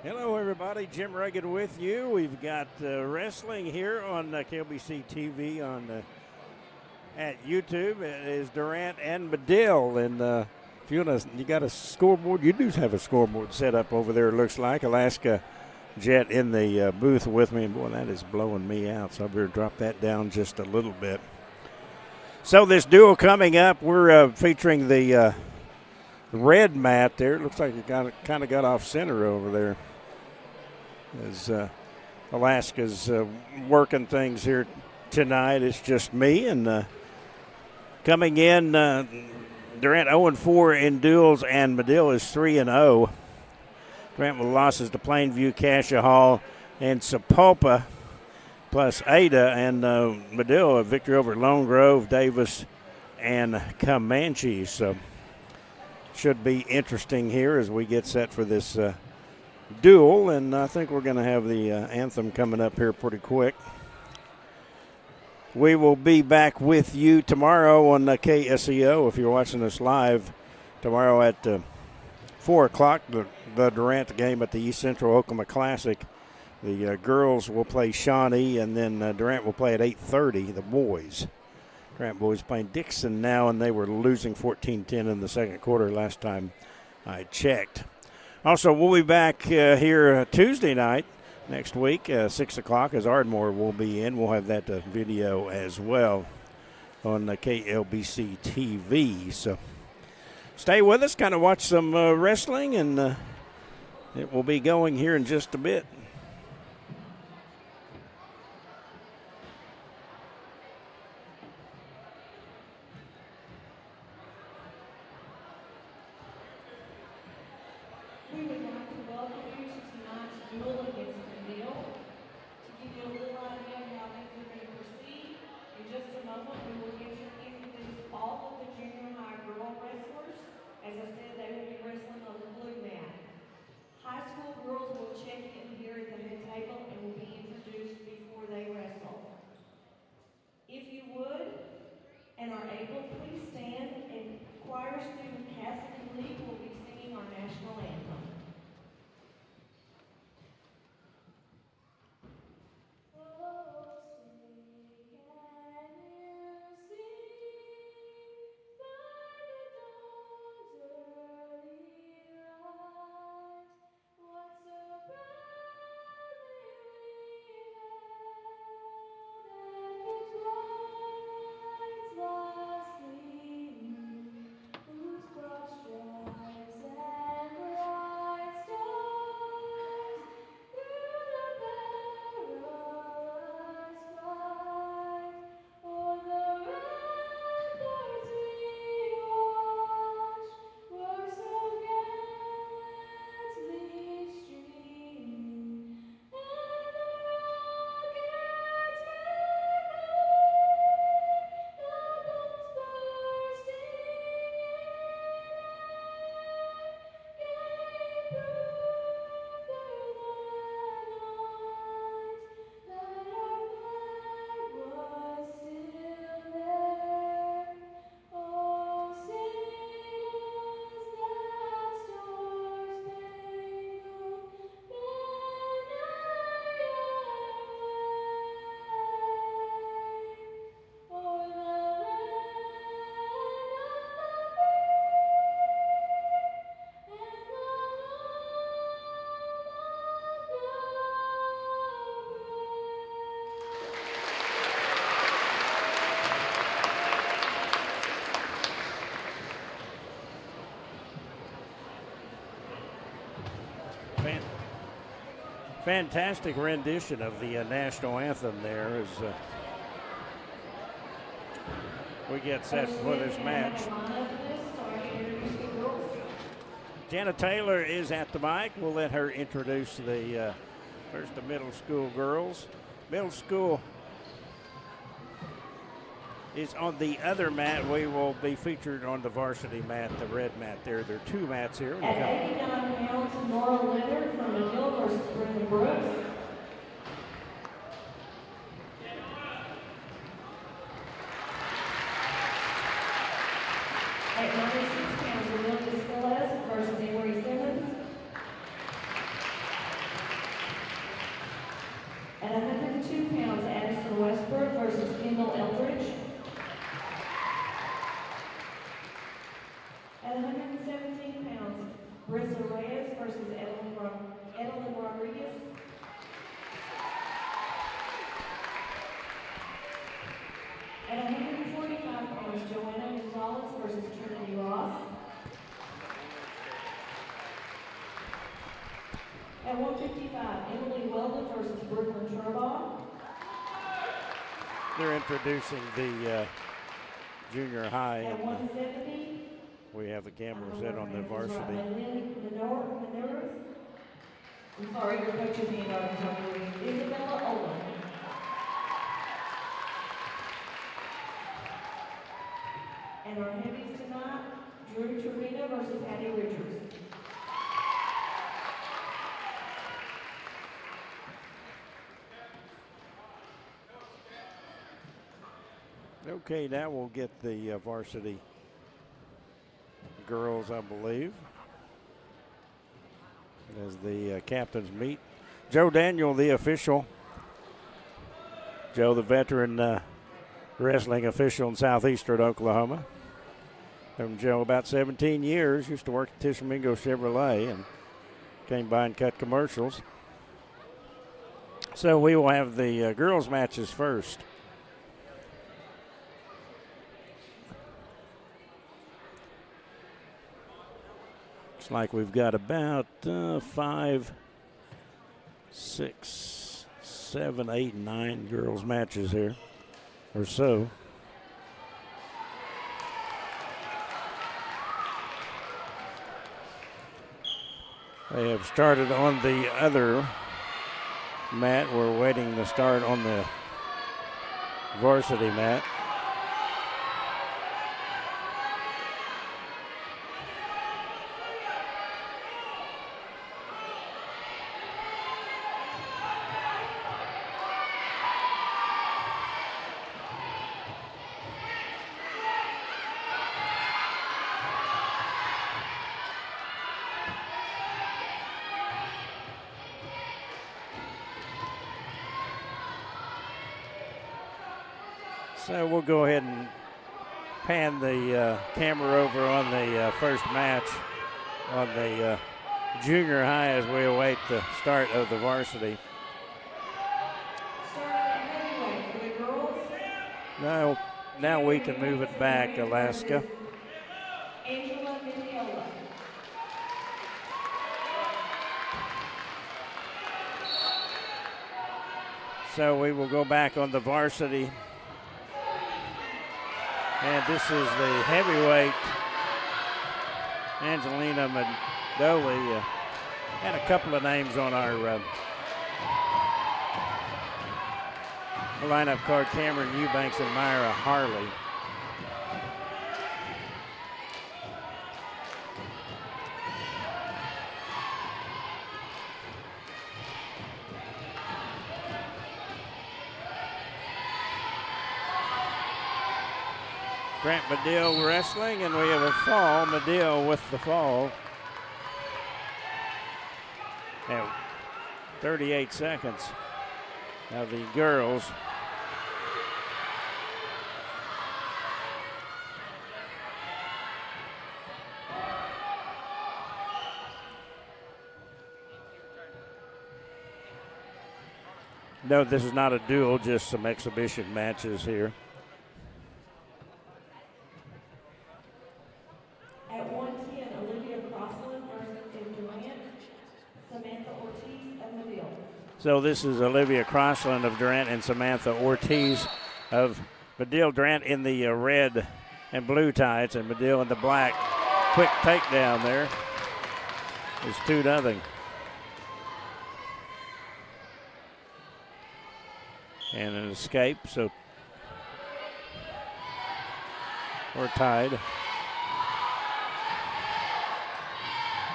Hello, everybody. Jim Reagan with you. We've got wrestling here on KLBC TV at YouTube. It is Durant and Medill. And if you got a scoreboard, you do have a scoreboard set up over there, it looks like. Alaska Jet in the booth with me. Boy, that is blowing me out, so I better drop that down just a little bit. So this duel coming up, we're featuring the red mat there. It looks like it kind of got off center over there. As Alaska's working things here tonight. It's just me, and coming in, Durant 0-4 in duels, and Medill is 3-0. Durant with losses to Plainview, Cassia Hall, and Sapulpa, plus Ada, and Medill a victory over Lone Grove, Davis, and Comanche. So should be interesting here as we get set for this duel, and I think we're going to have the anthem coming up here pretty quick. We will be back with you tomorrow on KSEO if you're watching us live tomorrow at 4 o'clock, the Durant game at the East Central Oklahoma Classic. The girls will play Shawnee, and then Durant will play at 8:30, the boys. Durant boys playing Dixon now, and they were losing 14-10 in the second quarter last time I checked. Also, we'll be back here Tuesday night next week, 6 o'clock, as Ardmore will be in. We'll have that video as well on the KLBC TV. So stay with us, kind of watch some wrestling, and it will be going here in just a bit. Fantastic rendition of the national anthem there as we get set for this match. Jana Taylor is at the mic. We'll let her introduce the first the middle school girls. Middle school is on the other mat. We will be featured on the varsity mat, the red mat there. There are two mats here. At 89 pounds, Nora Leonard from McGill versus Brenda Brooks. At 96 pounds, Amelia Scalez versus Emory Simmons. versus Trinity Ross. At 155, Emily Weldon versus Brooklyn Sherbaugh. They're introducing the junior high. At 170, we have the camera set on the varsity. I'm sorry, your coach's hand on Isabella Olin. And our heavies tonight, Drew Trevino versus Hattie Richards. Okay, now we'll get the varsity girls, I believe, as the captains meet. Joe Daniel, the official. Joe, the veteran wrestling official in southeastern Oklahoma. Known Joe about 17 years. Used to work at Tishomingo Chevrolet and came by and cut commercials. So we will have the girls' matches first. Looks like we've got about 5, 6, 7, 8, 9 girls' matches here or so. They have started on the other mat. We're waiting to start on the varsity mat. So we'll go ahead and pan the camera over on the first match on the junior high as we await the start of the varsity. Now we can move it back, Alaska. So we will go back on the varsity. And this is the heavyweight Angelina Mandoli. And a couple of names on our lineup card: Cameron Eubanks and Myra Harley. Grant Medill wrestling, and we have a fall. Medill with the fall. Now, 38 seconds. Now the girls. No, this is not a duel, just some exhibition matches here. At 110, Olivia Crossland versus Durant, Samantha Ortiz of Medill. So this is Olivia Crossland of Durant and Samantha Ortiz of Medill. Durant in the red and blue tights and Medill in the black. Quick takedown there. It's 2-0. And an escape, so we're tied.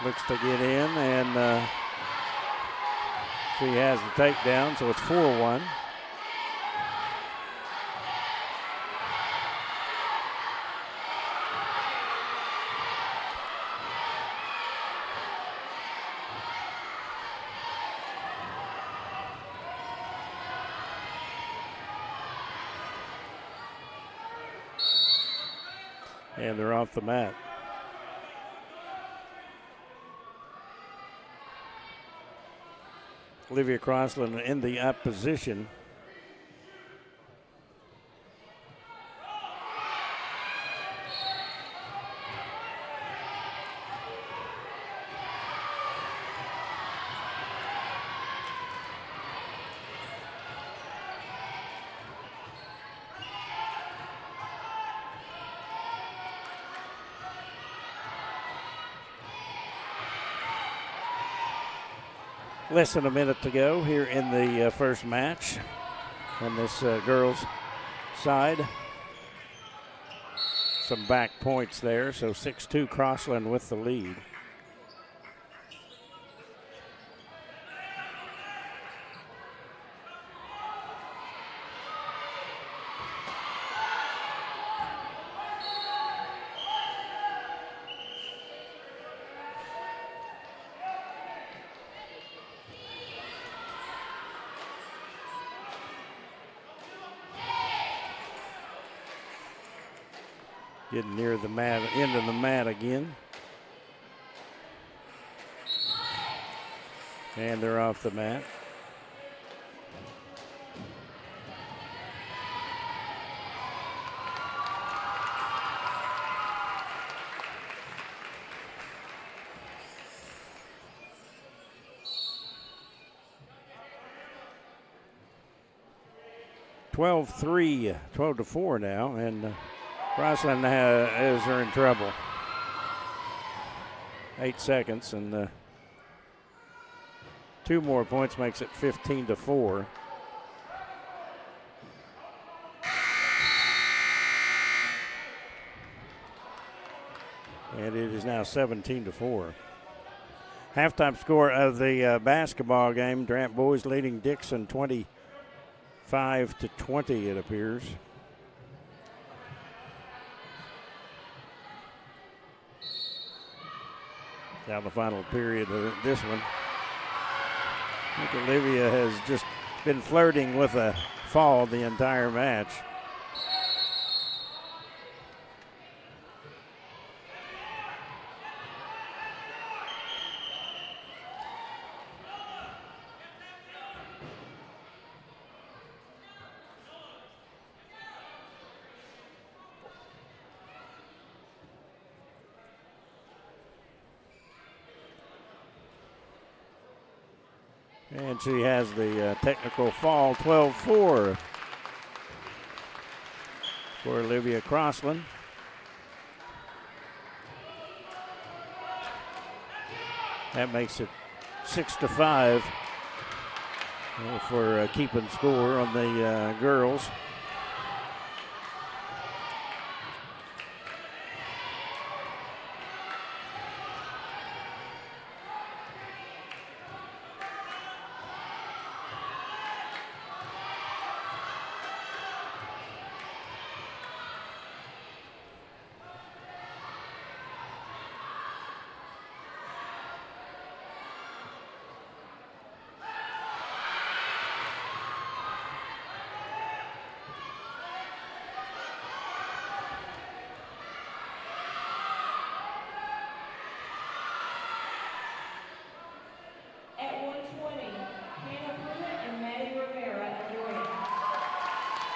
Looks to get in, and she has the takedown, so it's 4-1. And they're off the mat. Olivia Crossland in the opposition. Less than a minute to go here in the first match on this girls' side. Some back points there, so 6-2 Crossland with the lead. Getting near the mat, end of the mat again. And they're off the mat. Twelve 12-4 now, and Crossland are in trouble. 8 seconds, and 2 more points makes it 15-4. And it is now 17-4. Halftime score of the basketball game: Durant boys leading Dixon 25-20. It appears. Down the final period of this one. I think Olivia has just been flirting with a fall the entire match. And she has the technical fall, 12-4 for Olivia Crossland. That makes it 6-5 for keeping score on the girls.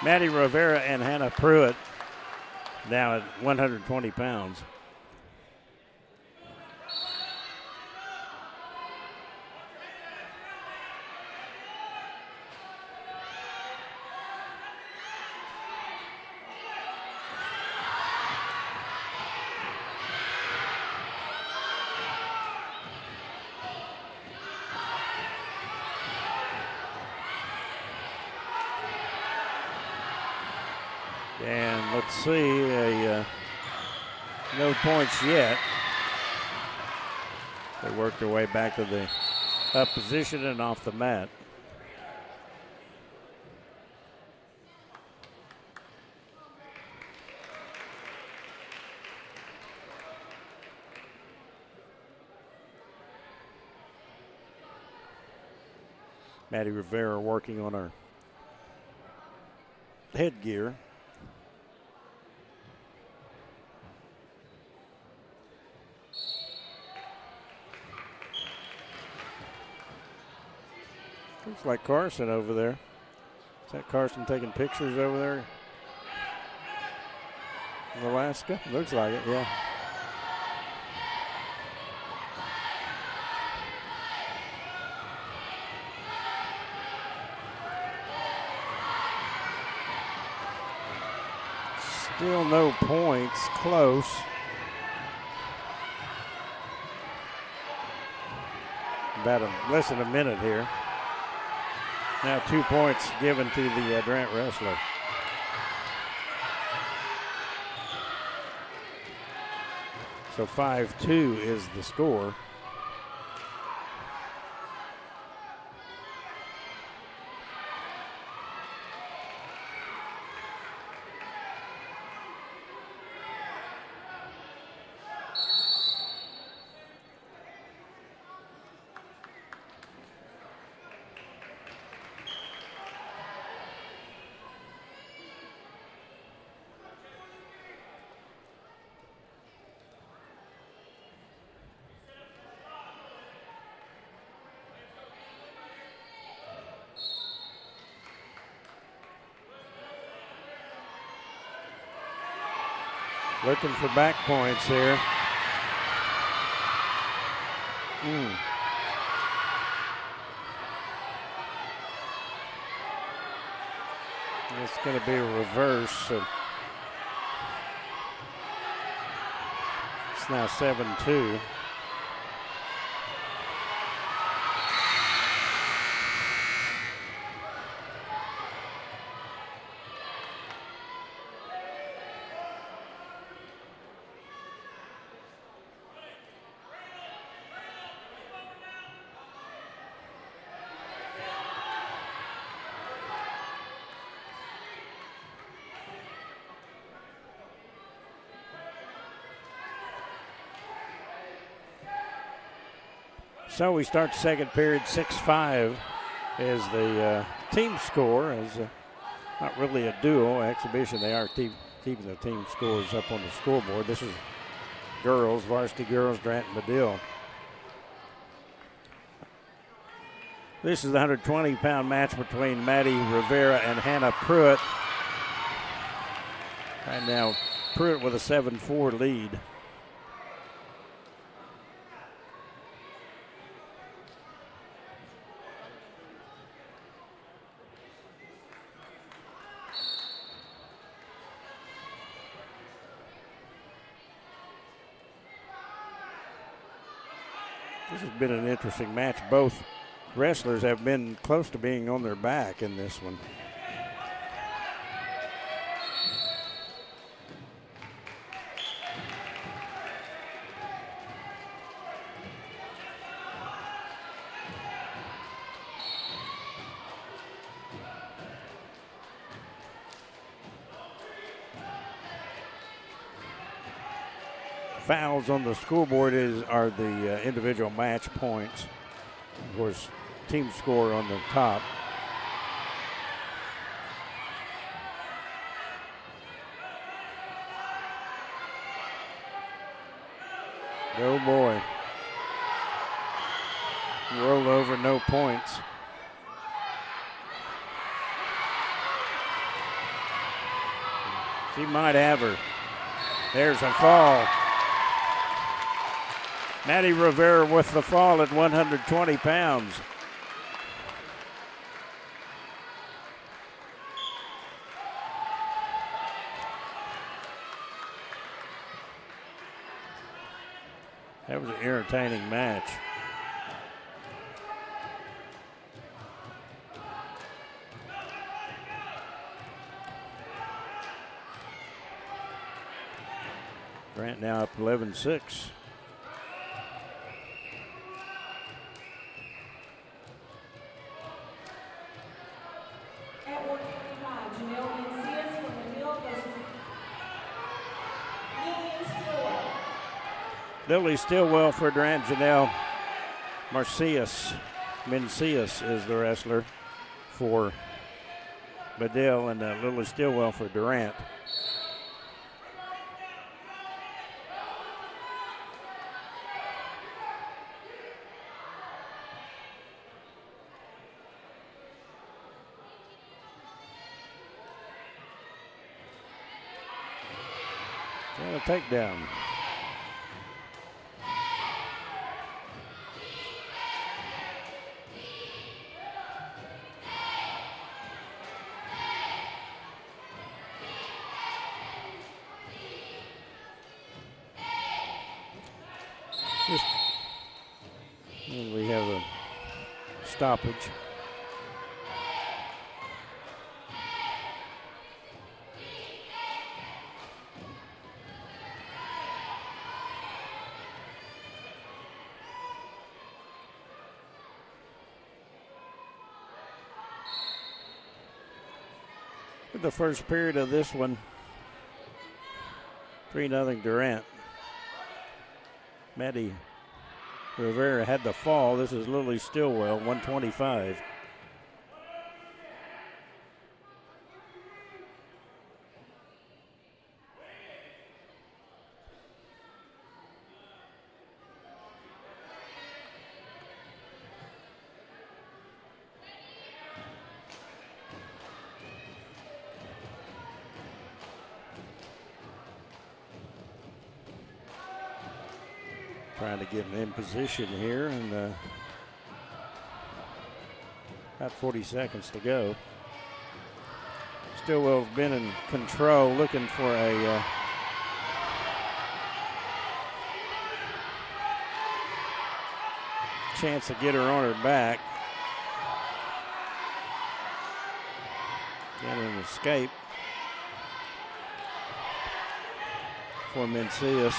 Maddie Rivera and Hannah Pruitt now at 120 pounds. And let's see, no points yet. They work their way back to the up position and off the mat. Maddie Rivera working on her headgear. Looks like Carson over there. Is that Carson taking pictures over there in Alaska? Looks like it, yeah. Still no points, close. about less than a minute here. Now 2 points given to the Durant wrestler. So 5-2 is the score. Looking for back points here. It's going to be a reverse. So it's now 7-2. So we start the second period, 6-5 is the team score. As not really a duo exhibition. They are keeping the team scores up on the scoreboard. This is girls, varsity girls, Durant and Medill. This is the 120-pound match between Maddie Rivera and Hannah Pruitt. Right now, Pruitt with a 7-4 lead. This has been an interesting match. Both wrestlers have been close to being on their back in this one. Fouls on the scoreboard are the individual match points. Of course, team score on the top. Oh boy. Roll over, no points. She might have her. There's a fall. Maddie Rivera with the fall at 120 pounds. That was an entertaining match. Grant now up 11-6. Lily Stillwell for Durant. Janelle Mencius is the wrestler for Medill, and Lily Stillwell for Durant. And a takedown. And we have a stoppage. The first period of this one, 3-0 Durant. Maddie Rivera had the fall. This is Lily Stillwell, 125. Trying to get in position here, and about 40 seconds to go. Stillwell's been in control, looking for a chance to get her on her back. Get an escape for Mencius.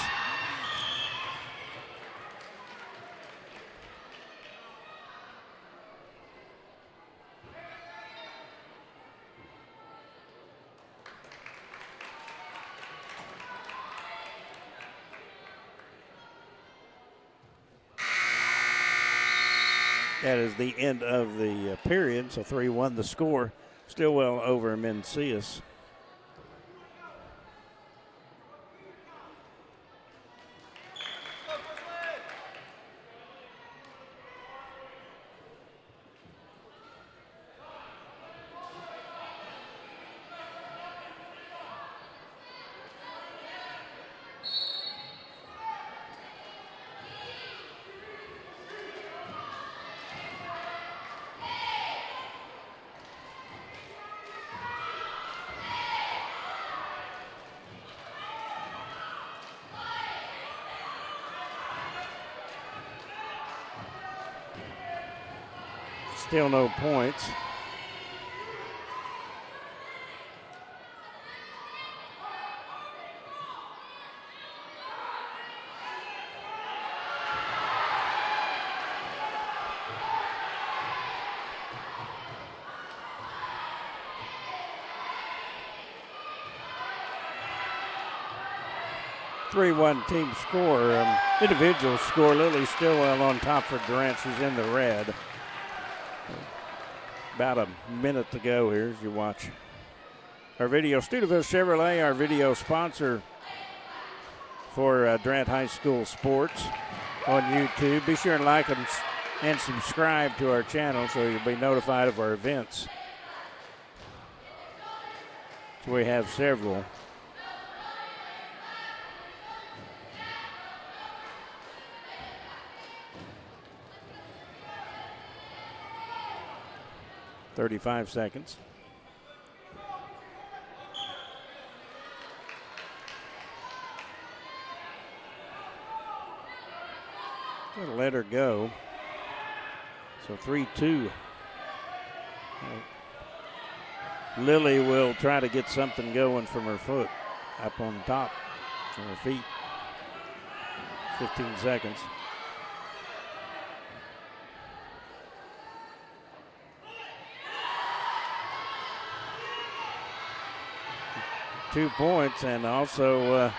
That is the end of the period, so 3-1 the score. Stillwell over Mencius. Still no points. Three-1 team score. Individual score. Lily Stillwell on top for Durant. She's in the red. About a minute to go here as you watch our video. Steubenville Chevrolet, our video sponsor for Durant High School Sports on YouTube. Be sure and like and subscribe to our channel so you'll be notified of our events. So we have several. .35 seconds. Gonna let her go. So 3-2. Lily will try to get something going from her foot up on top from her feet. 15 seconds. .2 points, and also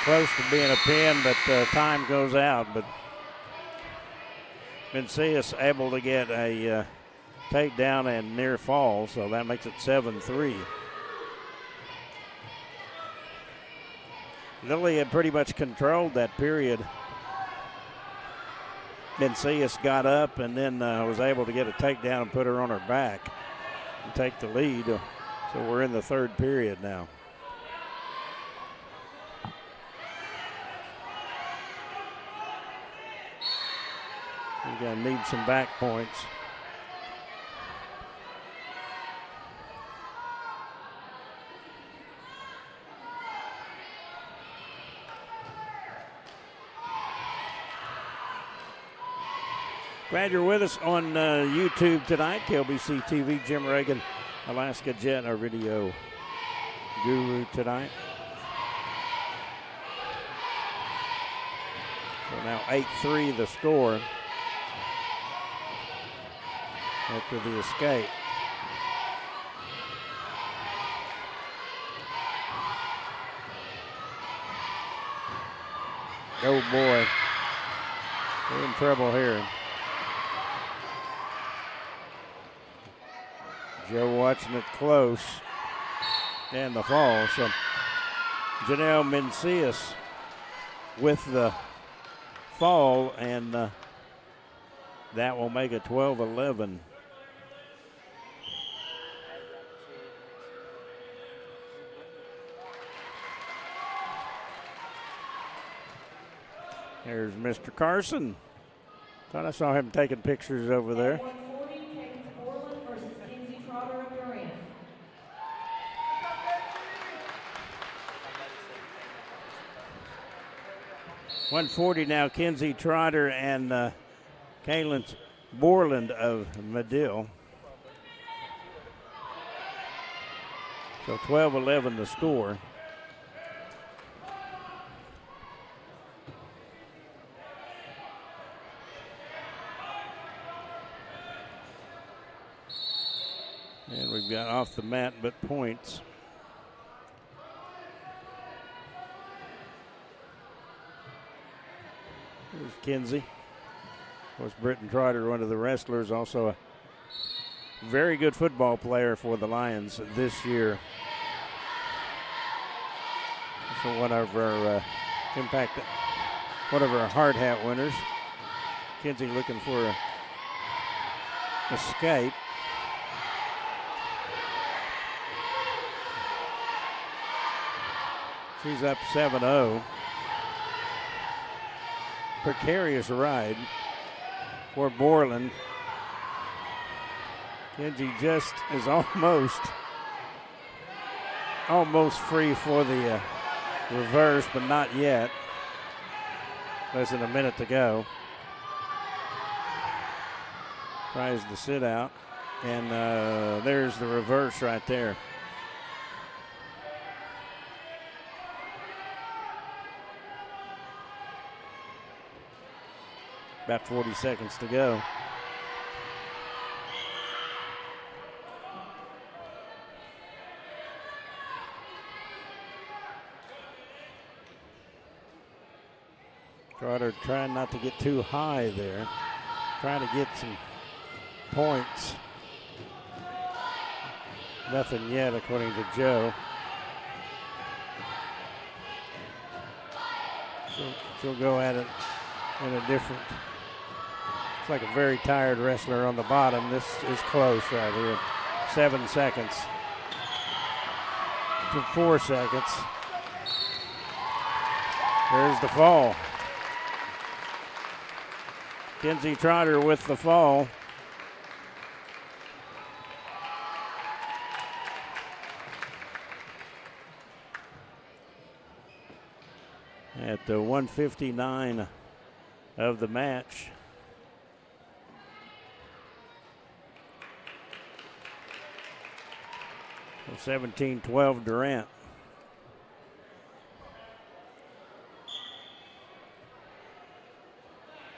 close to being a pin, but time goes out. But Mencius able to get a takedown and near fall, so that makes it 7-3. Lily had pretty much controlled that period. Mencius got up and then was able to get a takedown and put her on her back and take the lead. So we're in the third period now. We're going to need some back points. Glad you're with us on YouTube tonight. KLBC TV, Jim Reagan, Alaska Jet, our video guru tonight. So now 8-3 the score after the escape. Oh boy, we're in trouble here. Joe watching it close. And the fall. So Janelle Mencius with the fall, and that will make it 12-11. There's Mr. Carson. Thought I saw him taking pictures over there. 140 now, Kinsey Trotter and Kaylin Borland of Medill. So 12-11 the score. And we've got off the mat but points. Here's Kinsey. Of course, Britton Trotter, one of the wrestlers, also a very good football player for the Lions this year. So one of our one of our hard hat winners. Kinsey looking for a escape. She's up 7-0. Precarious ride for Borland. Kinsey just is almost free for the reverse, but not yet. Less than a minute to go. Tries to sit out, and there's the reverse right there. About 40 seconds to go. Trotter trying not to get too high there. Trying to get some points. Nothing yet, according to Joe. She'll go at it in a different. It's like a very tired wrestler on the bottom. This is close right here. 7 seconds to 4 seconds. There's the fall. Kinsey Trotter with the fall. At the 1:59 of the match. So 17-12 Durant.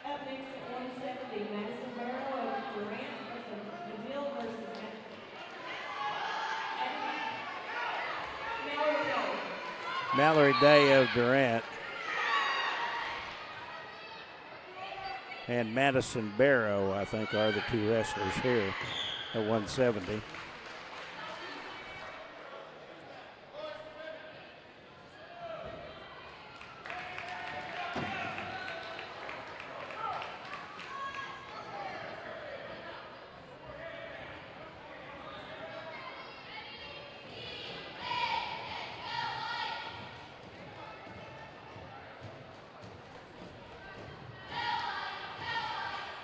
Up next at 170, Madison Barrow of Durant versus Medill versus Mallory Day. Mallory Day of Durant. And Madison Barrow, I think, are the two wrestlers here at 170.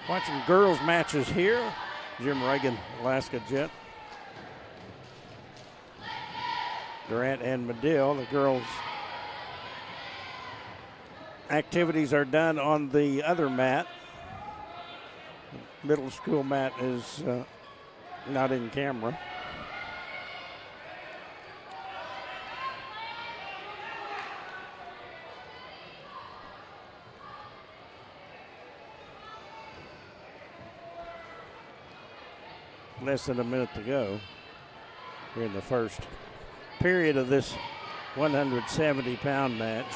Watching girls matches here. Jim Reagan, Alaska Jet. Durant and Medill. The girls' activities are done on the other mat. middle school mat is not in camera. Less than a minute to go here in the first period of this 170-pound match.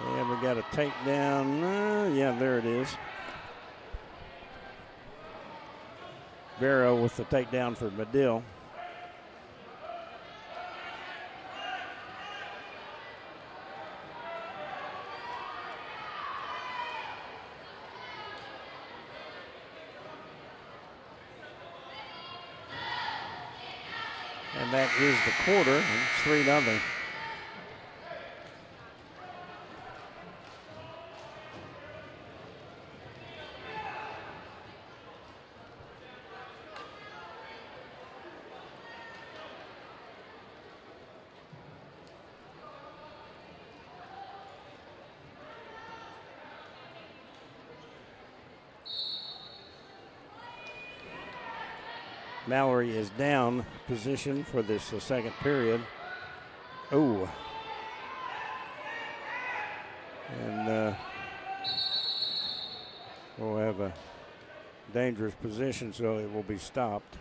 And we got a takedown. Yeah, there it is. Barrow with the takedown for Medill. And that is the quarter. It's 3-0. Mallory is down position for this second period. Oh. And we'll have a dangerous position, so it will be stopped.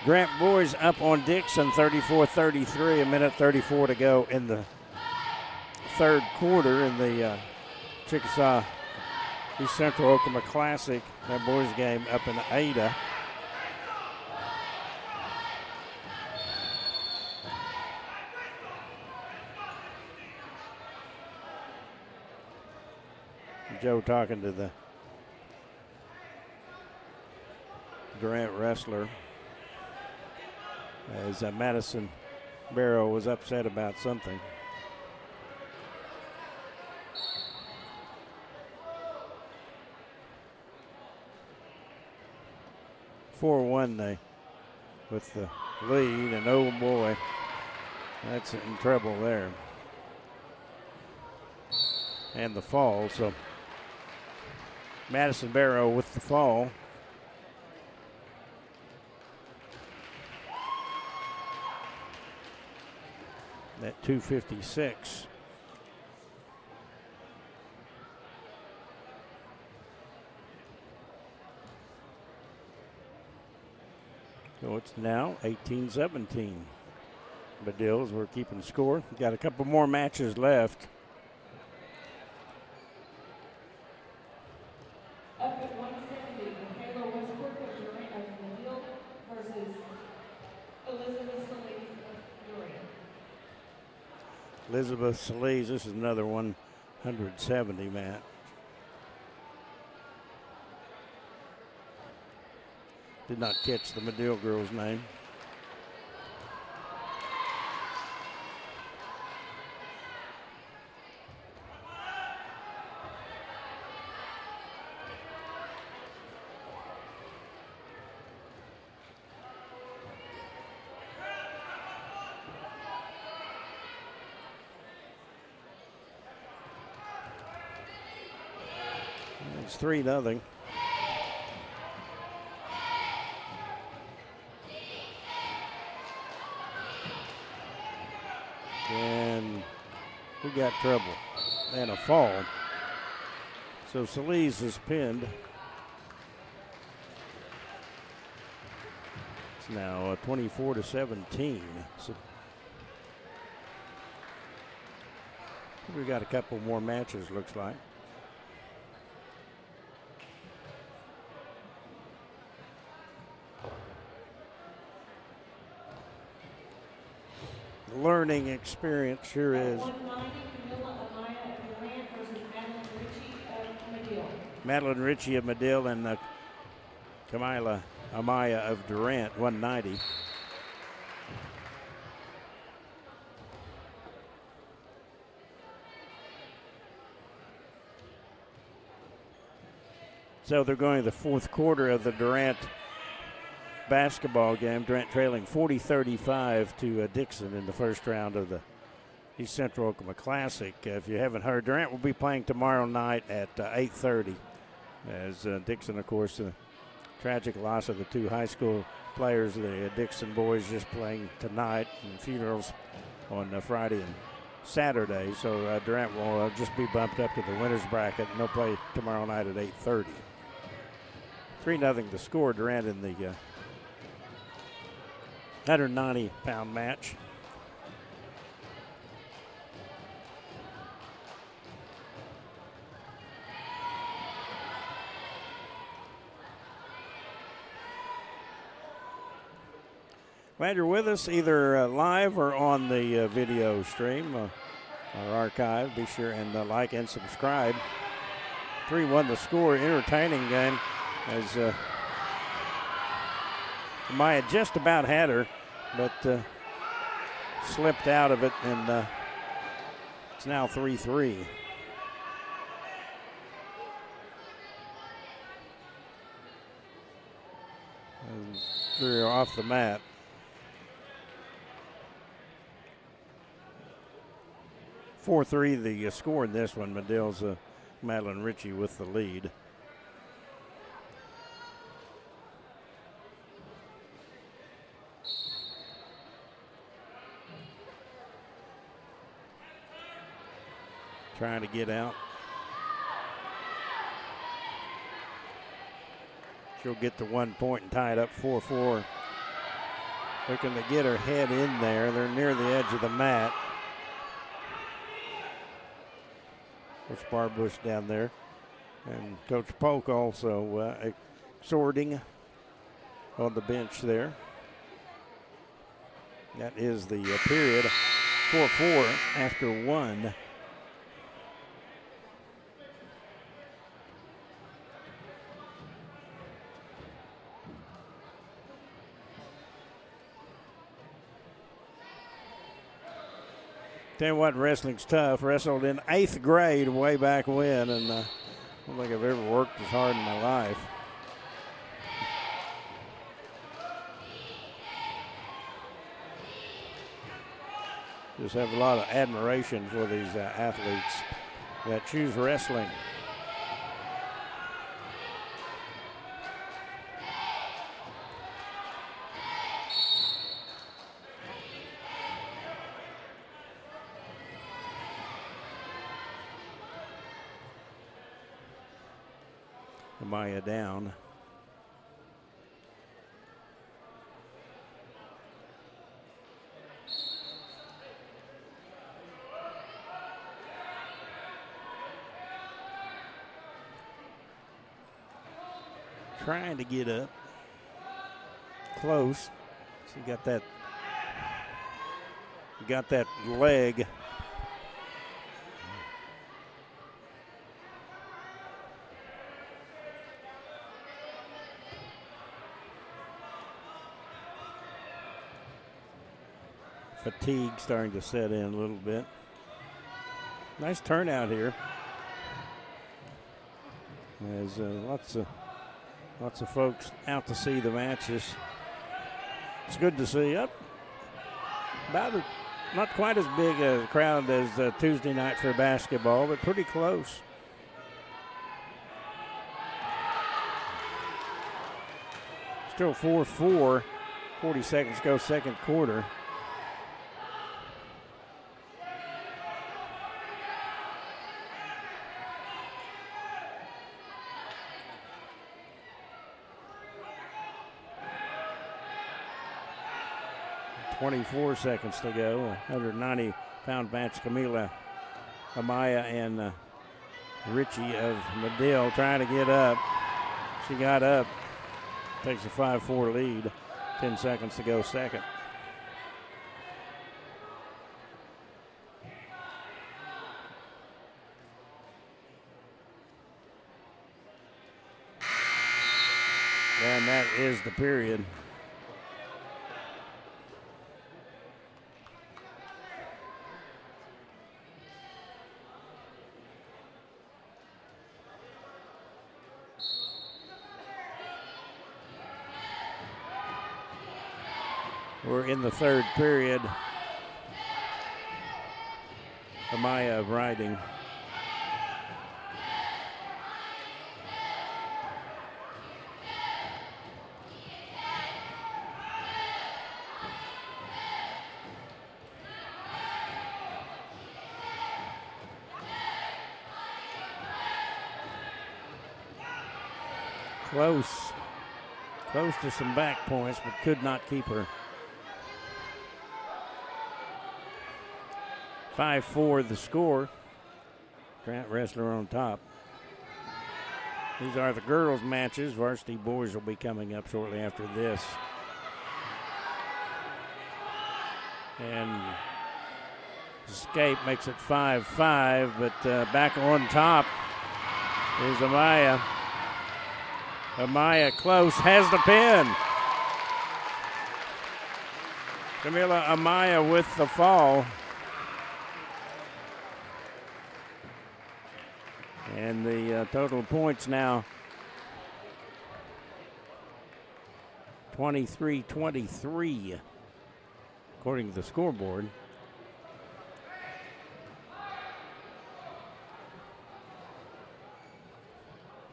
Grant boys up on Dixon 34-33, a minute 34 to go in the third quarter in the Chickasaw East Central Oklahoma Classic. That boys game up in Ada. Joe talking to the Durant wrestler, as Madison Barrow was upset about something. They with the lead, and oh boy, that's in trouble there. And the fall, so Madison Barrow with the fall. At 2:56. So it's now 18-17. Bedills, we're keeping score. Got a couple more matches left. Up at 170, Michaela Westbrook of Durant of Medill versus Elizabeth Solis of Durant. Elizabeth Solis, this is another 170 match. Did not catch the Medill girl's name. It's 3-0. And we got trouble and a fall. So Solis is pinned. It's now 24-17. So we got a couple more matches, looks like. learning experience, sure is. 190, Camilla Amaya of Durant versus Madeline Ritchie of Medill. Madeline Ritchie of Medill and Camilla Amaya of Durant, 190. So they're going to the fourth quarter of the Durant basketball game. Durant trailing 40-35 to Dixon in the first round of the East Central Oklahoma Classic. If you haven't heard, Durant will be playing tomorrow night at 8:30. As Dixon, of course, the tragic loss of the two high school players, the Dixon boys just playing tonight, and funerals on Friday and Saturday. So Durant will just be bumped up to the winner's bracket, and they'll play tomorrow night at 8:30. 3-0 the score. Durant in the 190-pound match. Glad you're with us either live or on the video stream or archive. Be sure and like and subscribe. 3-1 the score. Entertaining game as Maya just about had her, but slipped out of it, and it's now 3-3. And they're off the mat. (4-3) the score in this one. Medill's Madeline Ritchie with the lead. Trying to get out. She'll get the 1 point and tie it up 4-4. Looking to get her head in there. They're near the edge of the mat. There's Barbush down there. And Coach Polk also exhorting on the bench there. That is the period. 4-4 after one. Tell you what, wrestling's tough. Wrestled in 8th grade way back when, and I don't think I've ever worked as hard in my life. Just have a lot of admiration for these athletes that choose wrestling. Maya down. Trying to get up. Close. She got that leg. Fatigue starting to set in a little bit. Nice turnout here. There's lots of folks out to see the matches. It's good to see. Up not quite as big a crowd as Tuesday night for basketball, but pretty close. Still 4-4. 40 seconds go, second quarter. .24 seconds to go. 190-pound match. Camila Amaya and Ritchie of Medill trying to get up. She got up. Takes a 5-4 lead. 10 seconds to go, second. And that is the period. We're in the third period. Amaya riding. Close to some back points, but could not keep her. 5-4 the score. Durant wrestler on top. These are the girls' matches. Varsity boys will be coming up shortly after this. And escape makes it 5-5, but back on top is Amaya. Amaya close, has the pin. Camila Amaya with the fall. And the total points now 23-23, according to the scoreboard.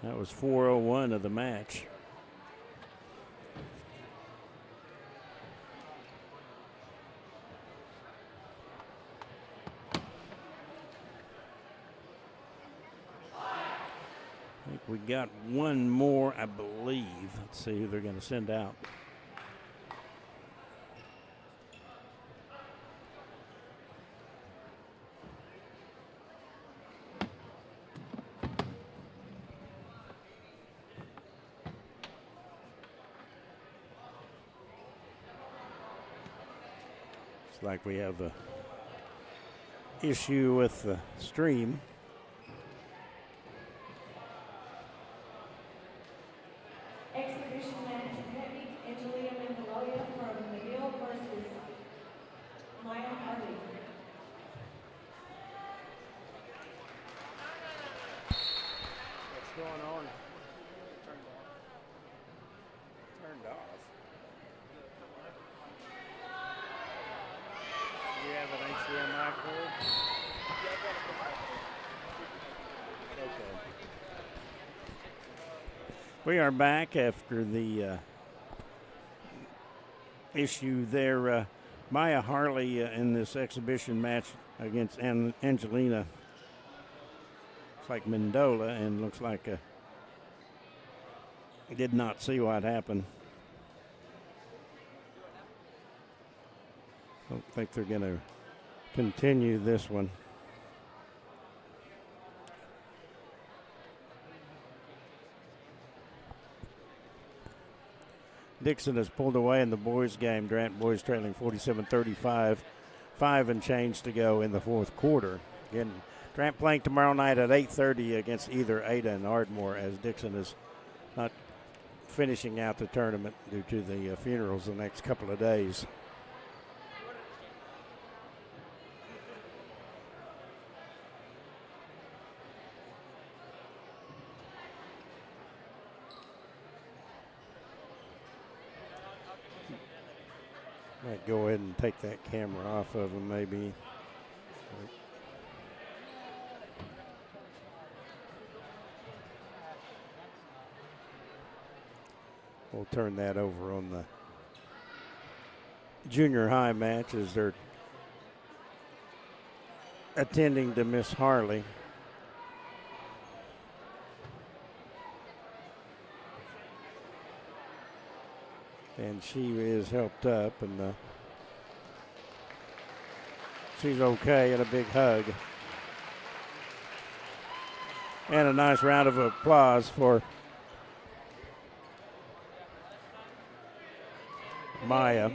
That was 4:01 of the match. I think we got one more, I believe. Let's see who they're going to send out. Looks like we have a issue with the stream. We are back after the issue there. Maya Harley in this exhibition match against Angelina. Looks like Mendola, and looks like did not see what happened. Don't think they're going to continue this one. Dixon has pulled away in the boys' game. Durant boys trailing 47-35. 5 and change to go in the fourth quarter. Again, Durant playing tomorrow night at 8:30 against either Ada and Ardmore, as Dixon is not finishing out the tournament due to the funerals the next couple of days. Might go ahead and take that camera off of him, maybe. We'll turn that over on the junior high match as they're attending to Miss Harley. And she is helped up, and she's okay, and a big hug. And a nice round of applause for Maya.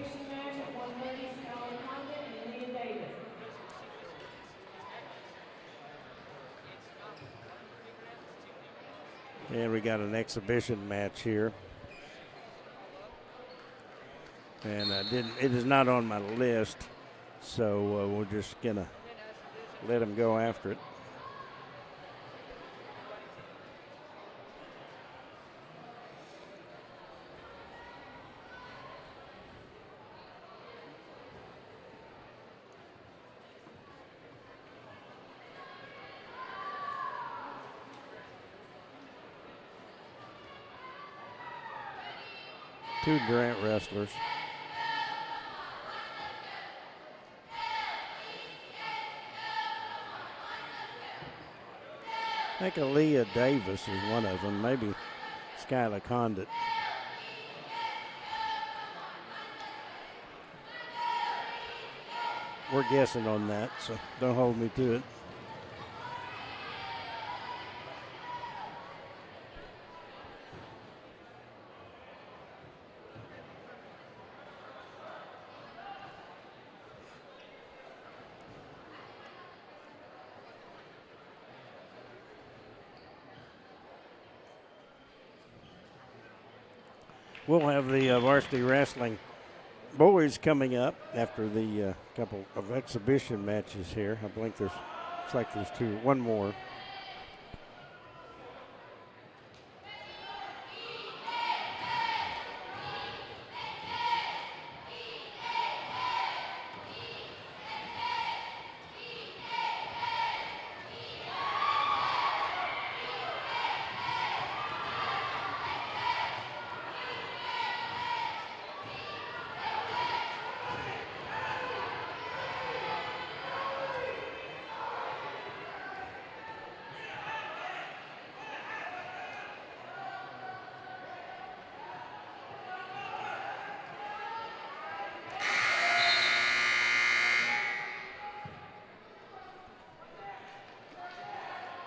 And we got an exhibition match here. And it is not on my list, so we're just going to let him go after it. Two Durant wrestlers. I think Aaliyah Davis is one of them, maybe Skylar Condit. We're guessing on that, so don't hold me to it. We'll have the varsity wrestling boys coming up after the couple of exhibition matches here. I believe looks like there's one more.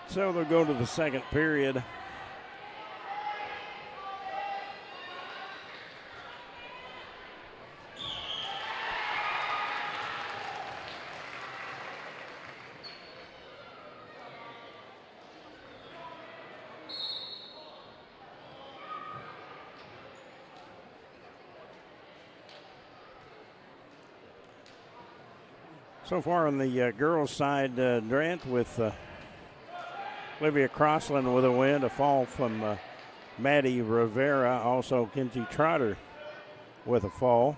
So they'll go to the second period. So far on the girls' side, Durant with Olivia Crossland with a win, a fall from Maddie Rivera. Also, Kenzie Trotter with a fall.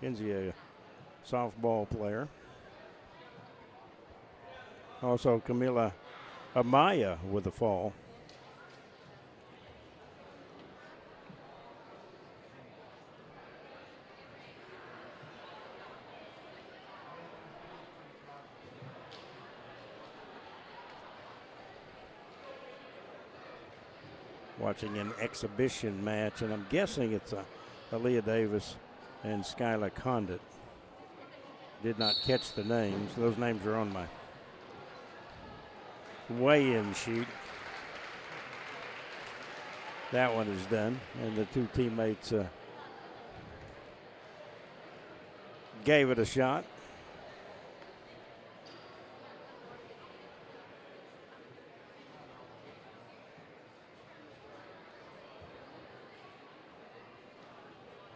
Kenzie, a softball player. Also, Camila Amaya with a fall. Watching an exhibition match, and I'm guessing it's Aaliyah Davis and Skylar Condit. Did not catch the names. Those names are on my weigh-in sheet. That one is done, and the two teammates gave it a shot.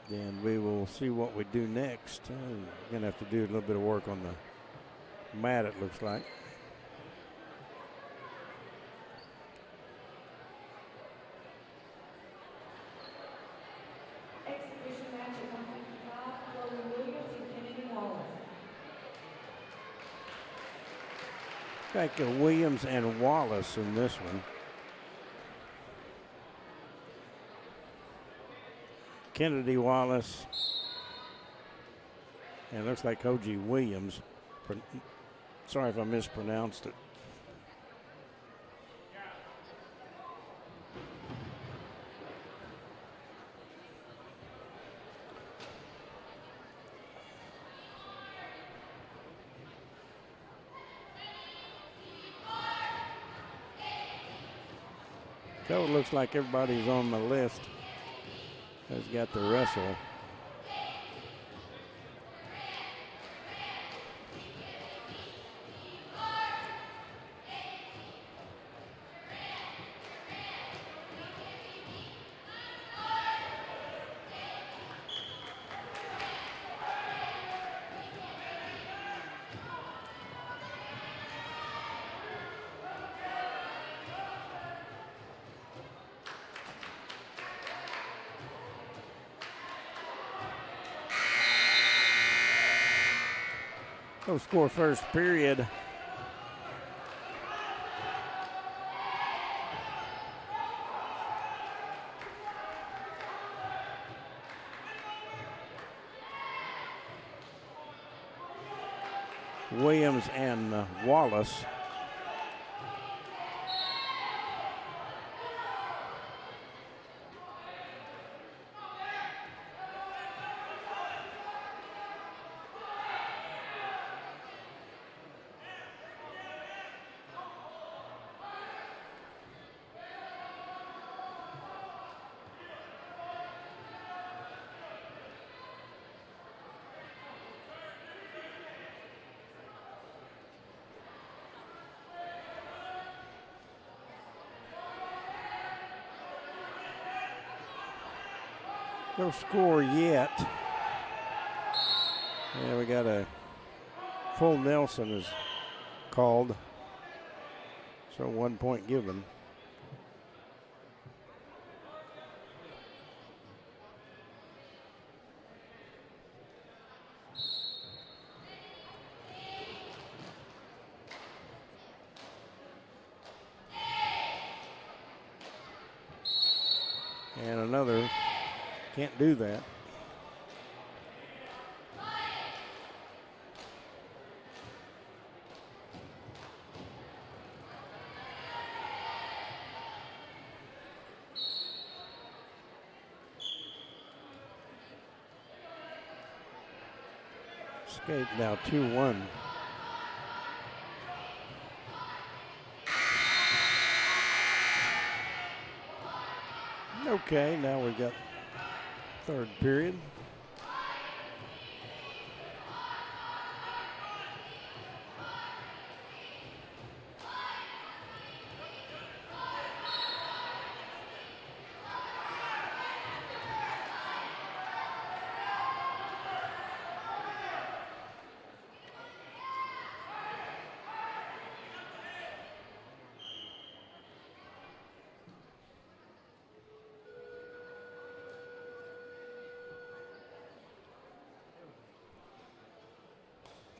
And we will see what we do next. We're going to have to do a little bit of work on the mat, it looks like. Exhibition match at 155, Chloe Williams and Kennedy Wallace. Like Williams and Wallace in this one. Kennedy Wallace, and it looks like O.G. Williams. Sorry if I mispronounced it. So it looks like everybody's on the list has got the wrestle. No score first period. Williams and Wallace. No score yet. Yeah, we got a full Nelson is called. So 1 point given. And another. Can't do that. Escape now 2-1. Okay, now we've got third period.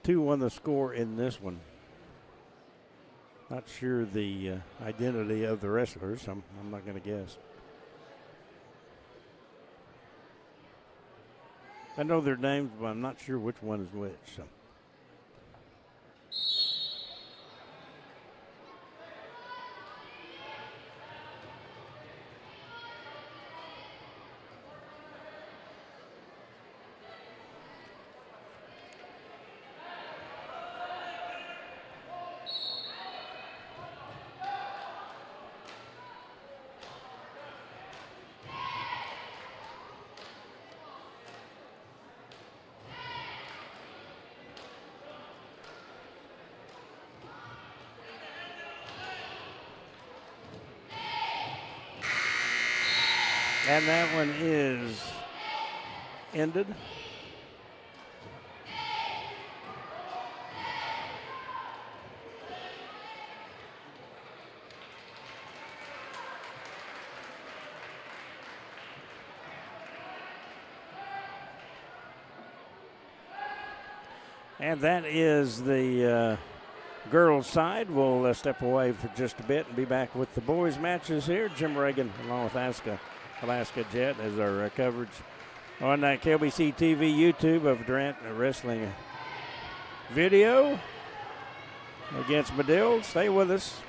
Two won the score in this one. Not sure the identity of the wrestlers. I'm not going to guess. I know their names, but I'm not sure which one is which. So. And that one is ended. And that is the girls' side. We'll step away for just a bit and be back with the boys' matches here. Jim Reagan along with Alaska Jet as our coverage on KLBC TV YouTube of Durant Wrestling video against Medill. Stay with us.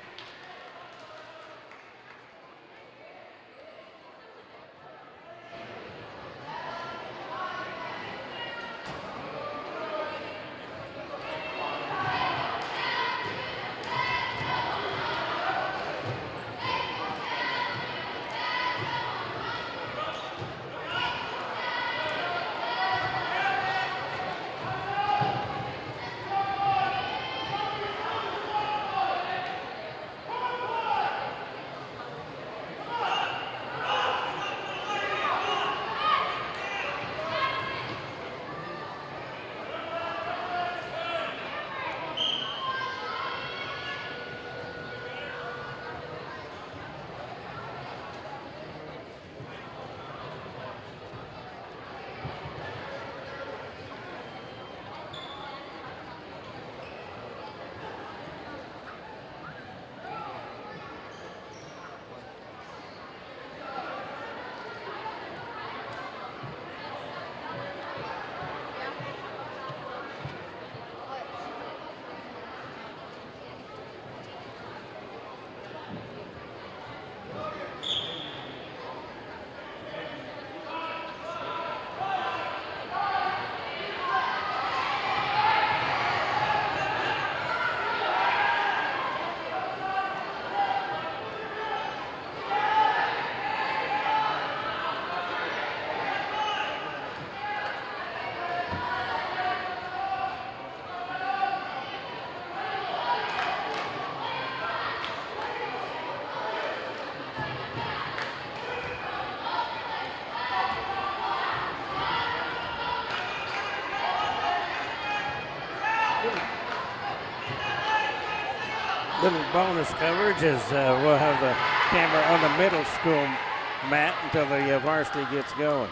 Little bonus coverage as we'll have the camera on the middle school mat until the varsity gets going.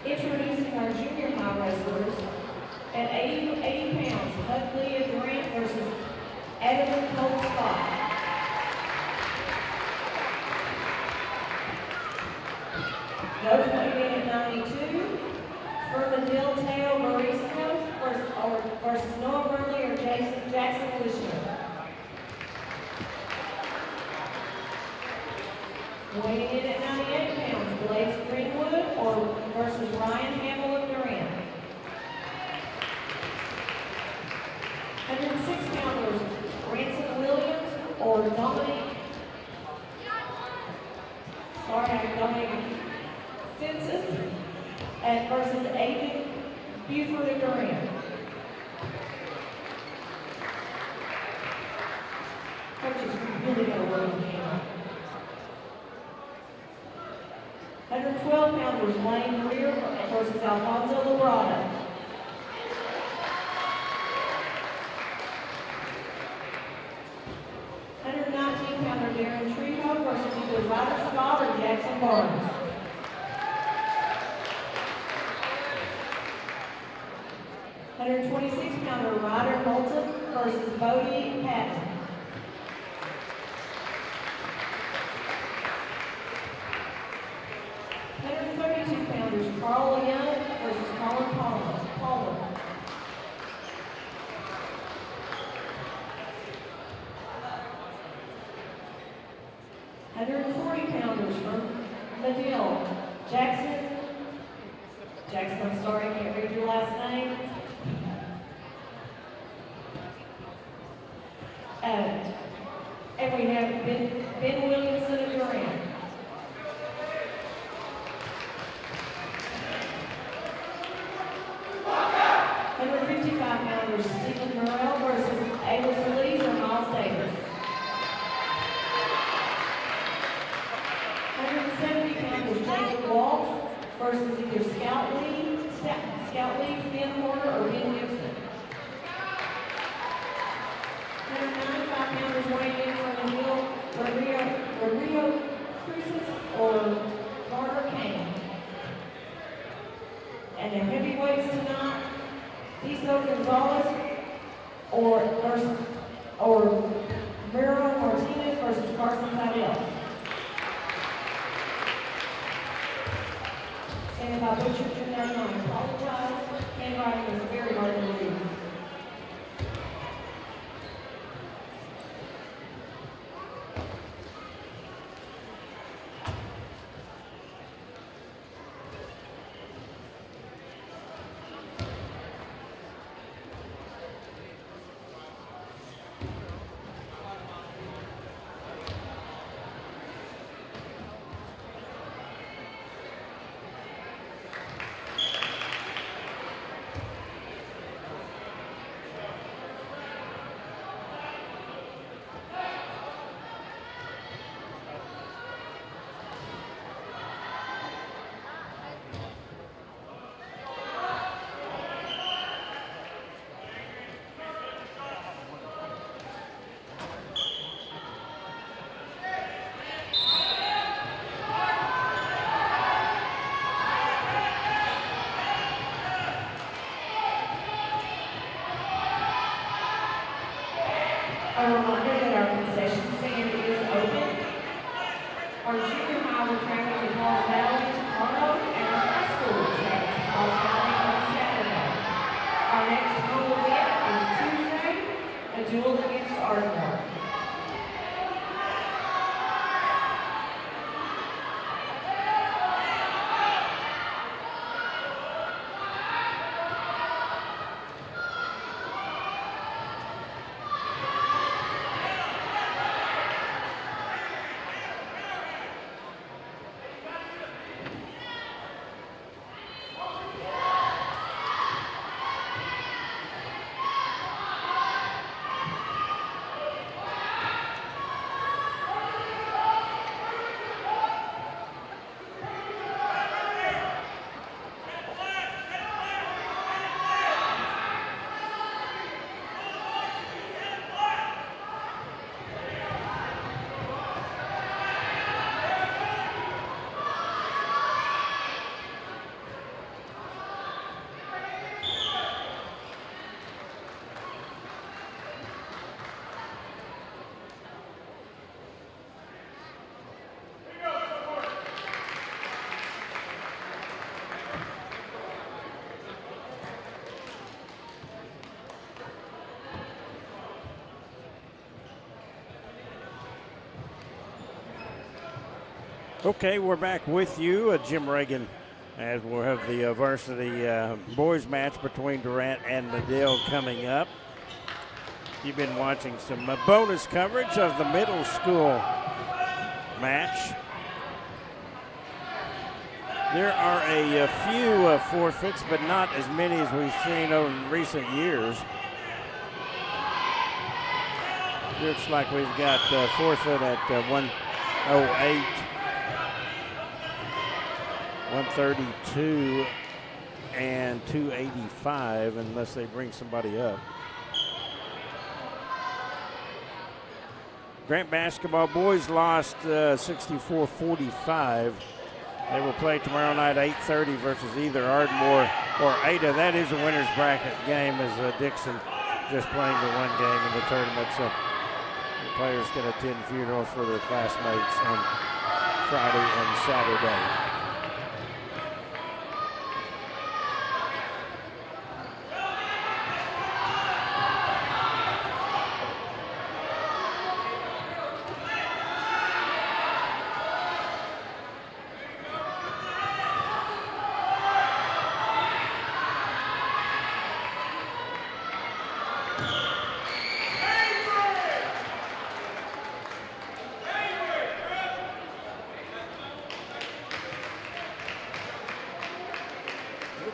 Introducing our junior high wrestlers at 80 pounds, Hudley Durant versus Adeline Cole Scott. Those weighing in at 92, Fernandel Teo Mauricio versus Noah Burnley or Jackson Wishner. Weighing in at 98 pounds, Blaze Greenwood versus Ryan Hamill of Durant. 106 pounders, Ransom Williams or Dominic Census versus Aiden Buford of Durant. Coaches really got to work with him. 112 pounders, Lane Greer versus Alfonso Labrada. 119 pounder, Darren Trejo versus either Ryder Scott or Jackson Barnes. 126 pounder, Ryder Moulton versus Bodie Patton. 132 pounders, Carl Young versus Colin Palmer. 140 pounders from Medill, Jackson, I'm sorry, I can't read your last name. And we have Ben Williamson of Durant. 155 pounders, Stephen Morrell versus Ava Solis or Miles Davis. 170 pounders, Jacob Walsh versus either Scout Lee, Finn Horner, or Ben Gibson. 195 pounders weighing in from the hill, Rodrigo Cruces or Carter Kane. And the heavyweights tonight, Tiso Gonzalez or Miro Martinez versus Carson Vidal. And if I butchered your name, I apologize. Handwriting is very hard to read. A reminder that our concession stand is open. Our junior high will travel to Palm Valley tomorrow, and our high school will travel to Palm Valley on Saturday. Our next home event is Tuesday, a duel against Ardmore. Okay, we're back with you, Jim Reagan, as we'll have the varsity boys match between Durant and Medill coming up. You've been watching some bonus coverage of the middle school match. There are a few forfeits, but not as many as we've seen over in recent years. Looks like we've got forfeit at 108. 132 and 285 unless they bring somebody up. Grant basketball boys lost 64-45. They will play tomorrow night 8:30 versus either Ardmore or Ada. That is a winner's bracket game as Dixon just playing the one game in the tournament. So the players can attend funerals for their classmates on Friday and Saturday.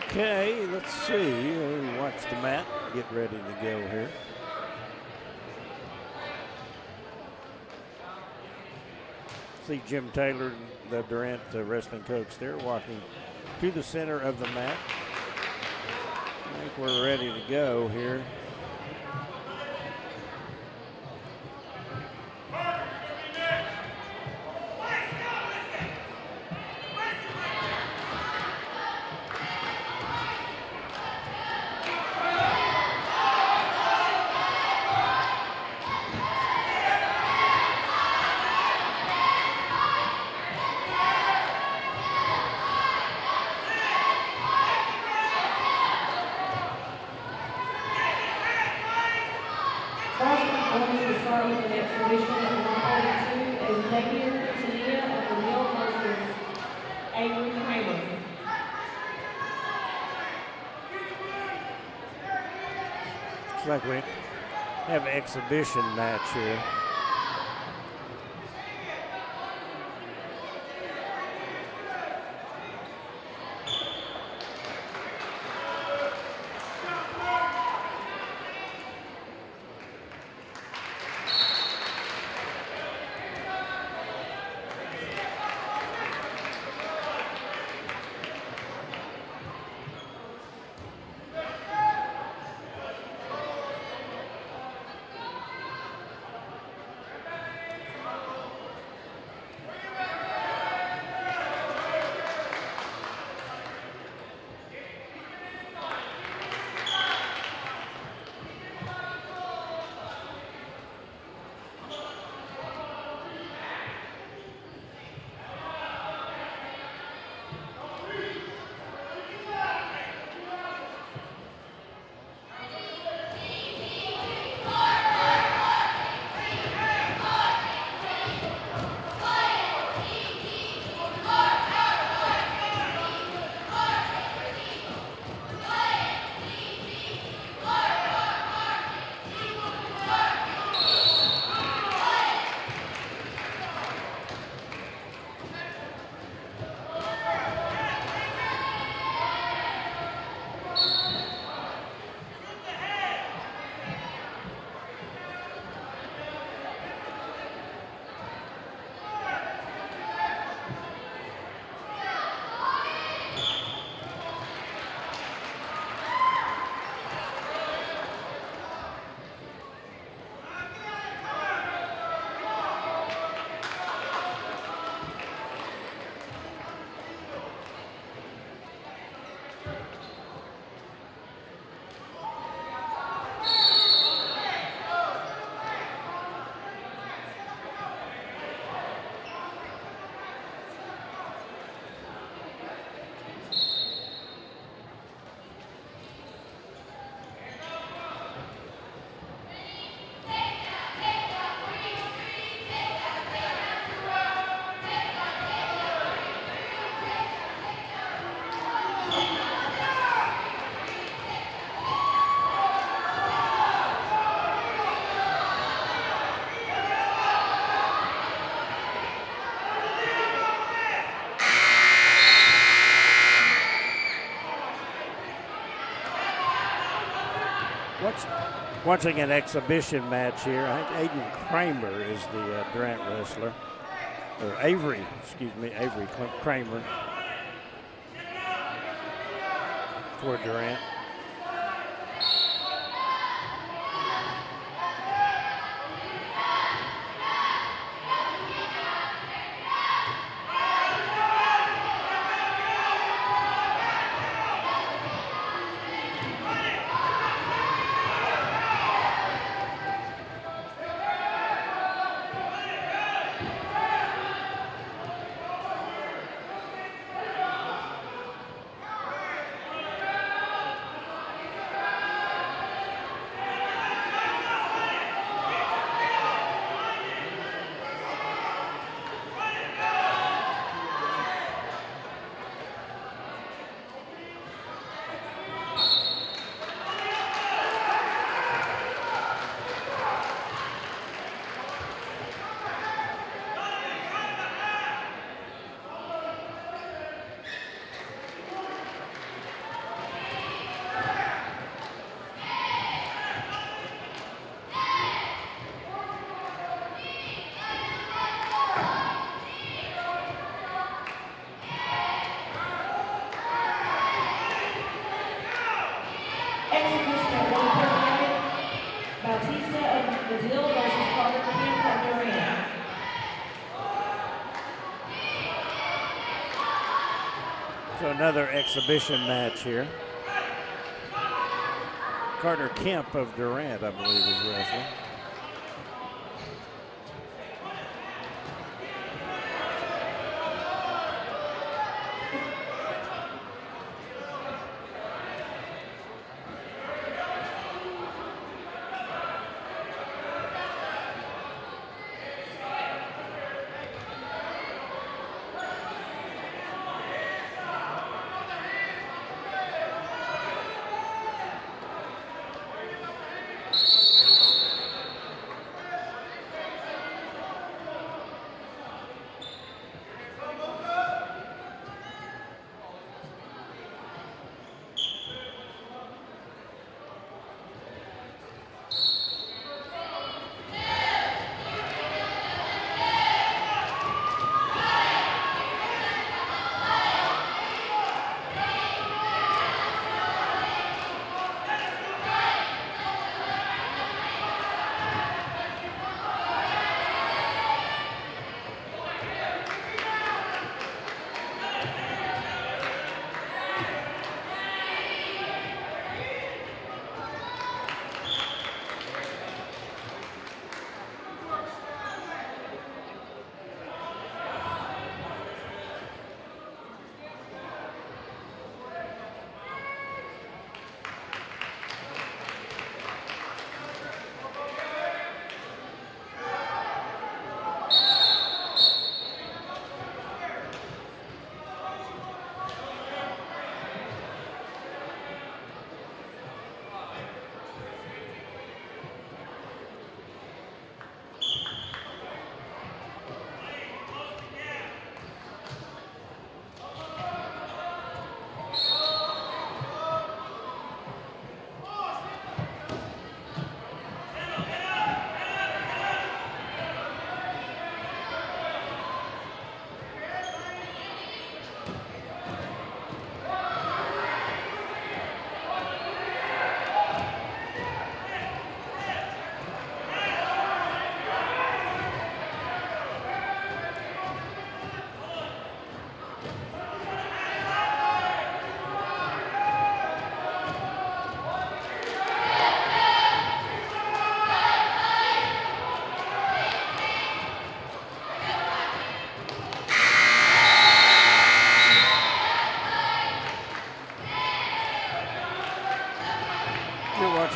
Okay, let's see. We'll watch the mat, get ready to go here. See Jim Taylor, the Durant wrestling coach there, walking to the center of the mat. I think we're ready to go here. Like we have an exhibition match here. Watching an exhibition match here. I think Aiden Kramer is the Durant wrestler. Or Avery Kramer for Durant. So another exhibition match here. Carter Kemp of Durant, I believe, is wrestling.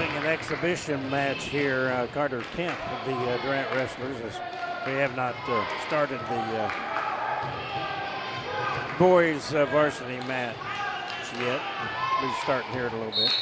An exhibition match here. Carter Kemp of the Durant wrestlers. As we have not started the boys varsity match yet. We're starting here in a little bit.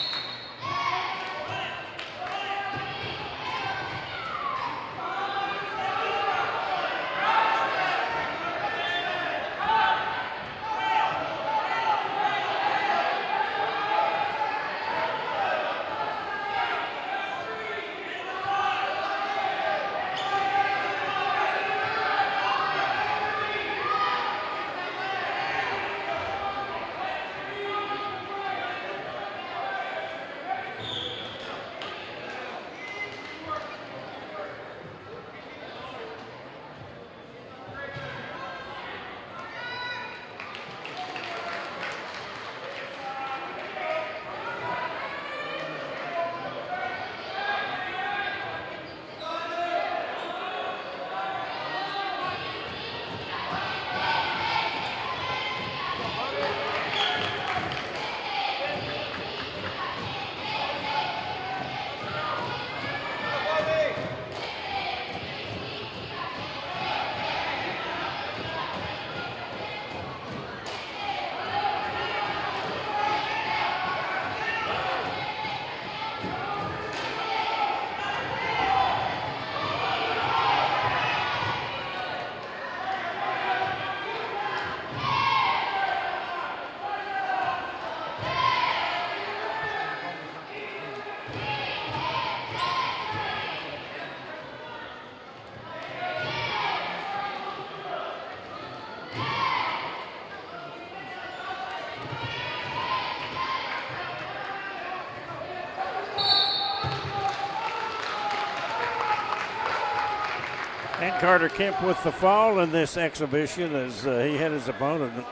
And Carter Kemp with the fall in this exhibition as he had his opponent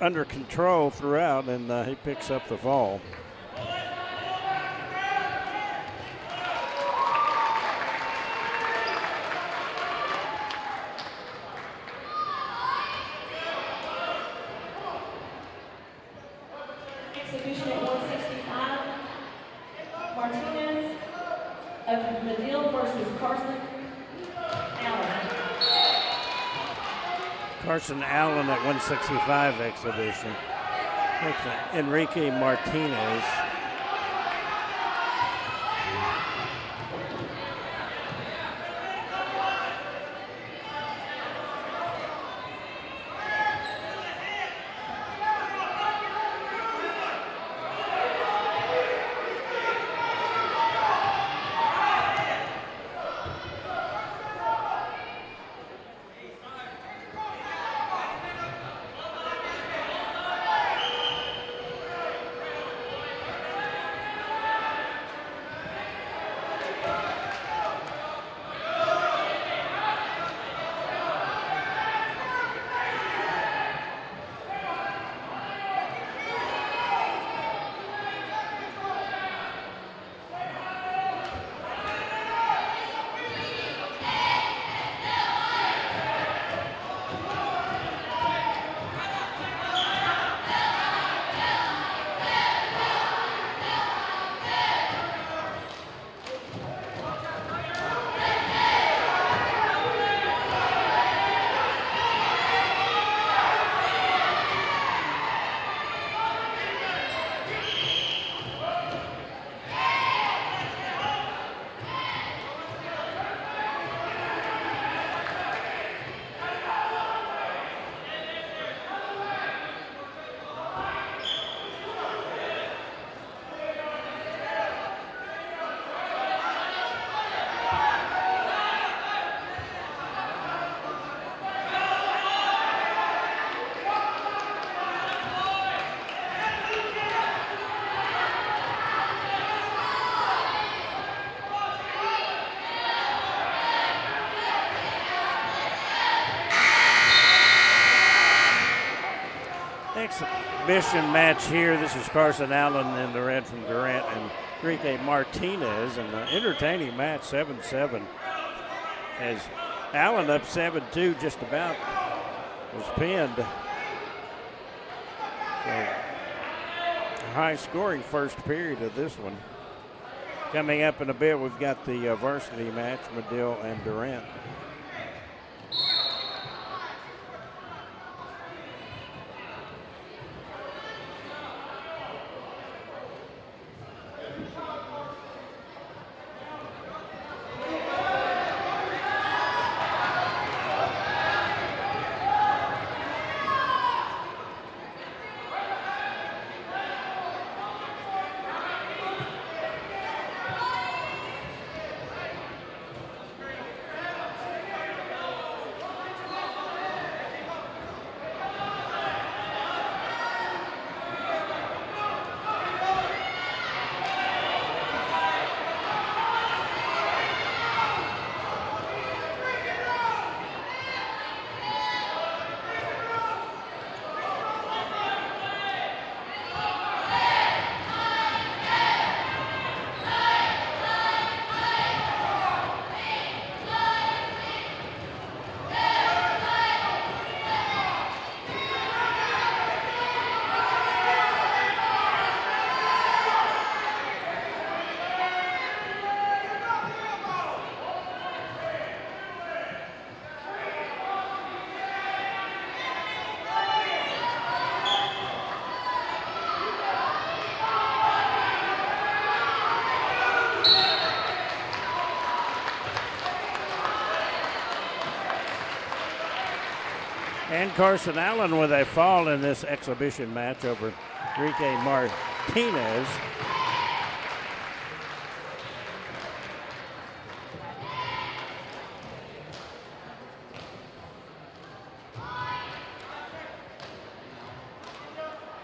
under control throughout, and he picks up the fall. Exhibition at 165, Martinez of Medill versus Carson Allen. Carson Allen at 165 exhibition. That's Enrique Martinez. Exhibition match here. This is Carson Allen in the red from Durant and Enrique Martinez, and an entertaining match, 7-7. As Allen up 7-2 just about was pinned. So, a high-scoring first period of this one. Coming up in a bit, we've got the varsity match, Medill and Durant. And Carson Allen with a fall in this exhibition match over Enrique Martinez.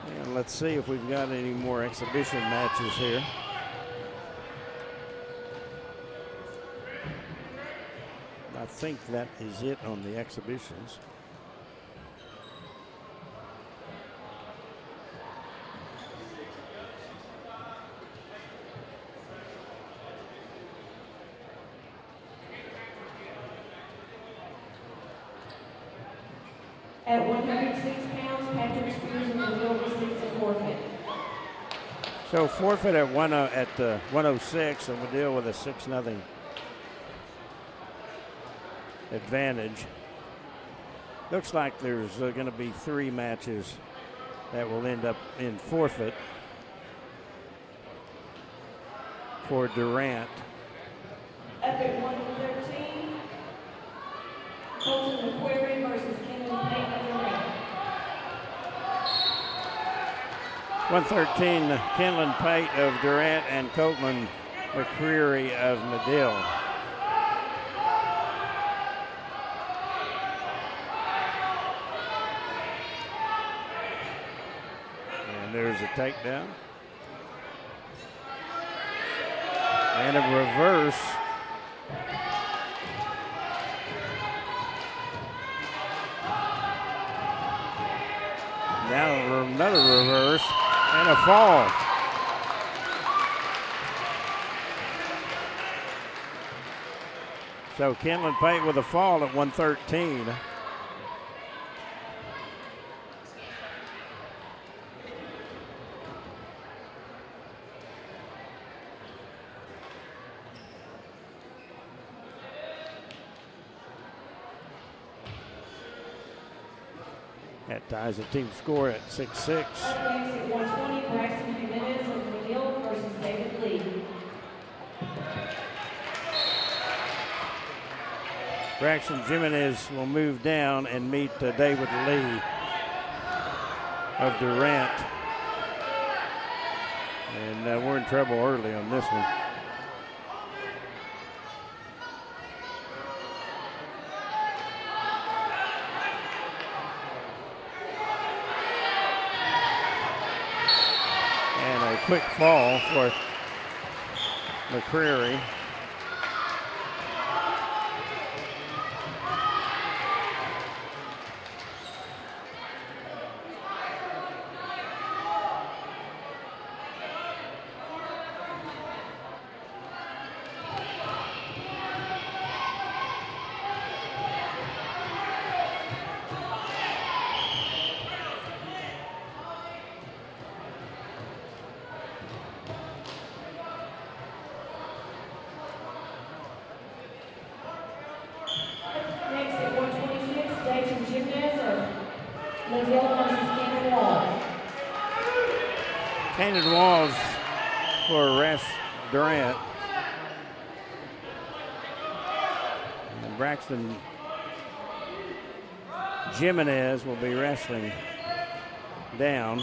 And let's see if we've got any more exhibition matches here. I think that is it on the exhibitions. At 106 pounds, Patrick Spears of Madill receives a forfeit. So forfeit at 106, and we'll deal with a 6-0 advantage. Looks like there's going to be 3 matches that will end up in forfeit for Durant. Up at 113, Colton McQuarrie versus Kendall Payne of Durant. 113, Kenlon Pate of Durant and Copeland McCreary of Madill. And there's a takedown. And a reverse. Now another reverse and a fall. So Kenlon Pate with a fall at 113. That ties the team score at 6-6. Up next at 120, Braxton Jimenez of Madill versus David Lee. Braxton Jimenez will move down and meet David Lee of Durant. And we're in trouble early on this one. And a quick fall for McCreary. Painted walls for Durant. And Braxton Jimenez will be wrestling down.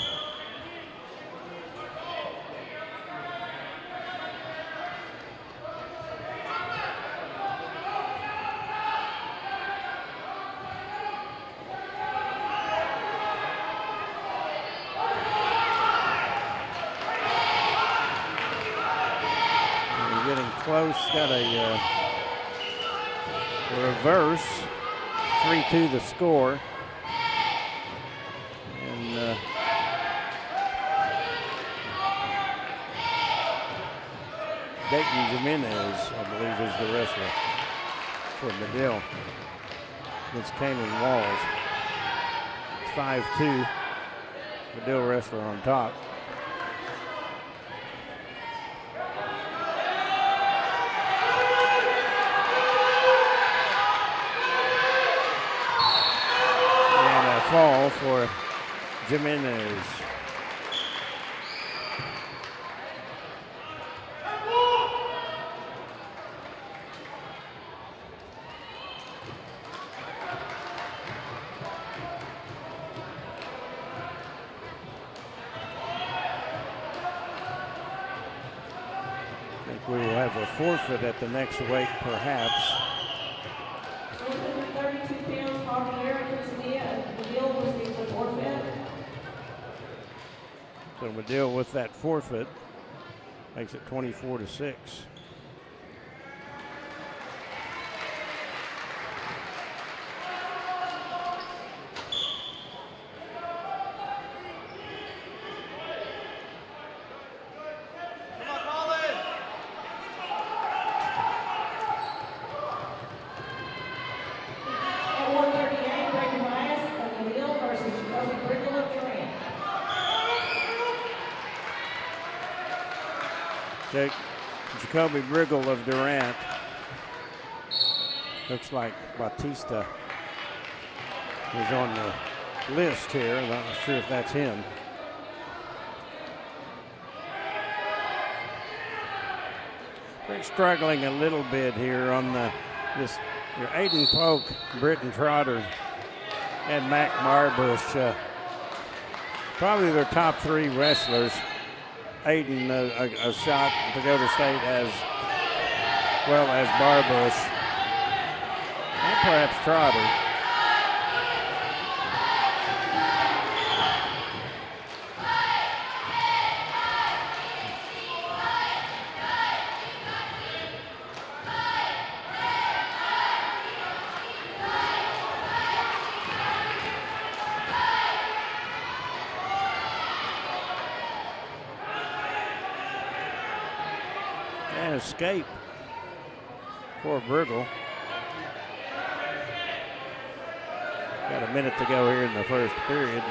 Close, got a reverse, 3-2 the score. And Dayton Jimenez, I believe, is the wrestler for Madill. Against Kanan Walls. 5-2, Madill wrestler on top. Fall for Jimenez. I think we will have a forfeit at the next weight, perhaps. 32 pounds, Javier Quintanilla of Madill receives a forfeit. So Madill with that forfeit makes it 24-6. Jacoby Briggle of Durant. Looks like Bautista is on the list here. I'm not sure if that's him. They're struggling a little bit here on this. Aiden Polk, Britton Trotter, and Mac Marbush. Probably their top 3 wrestlers. Aiden a shot to go to state as well as Barbush and perhaps Trotter. Escape for Briggle. Got a minute to go here in the first period.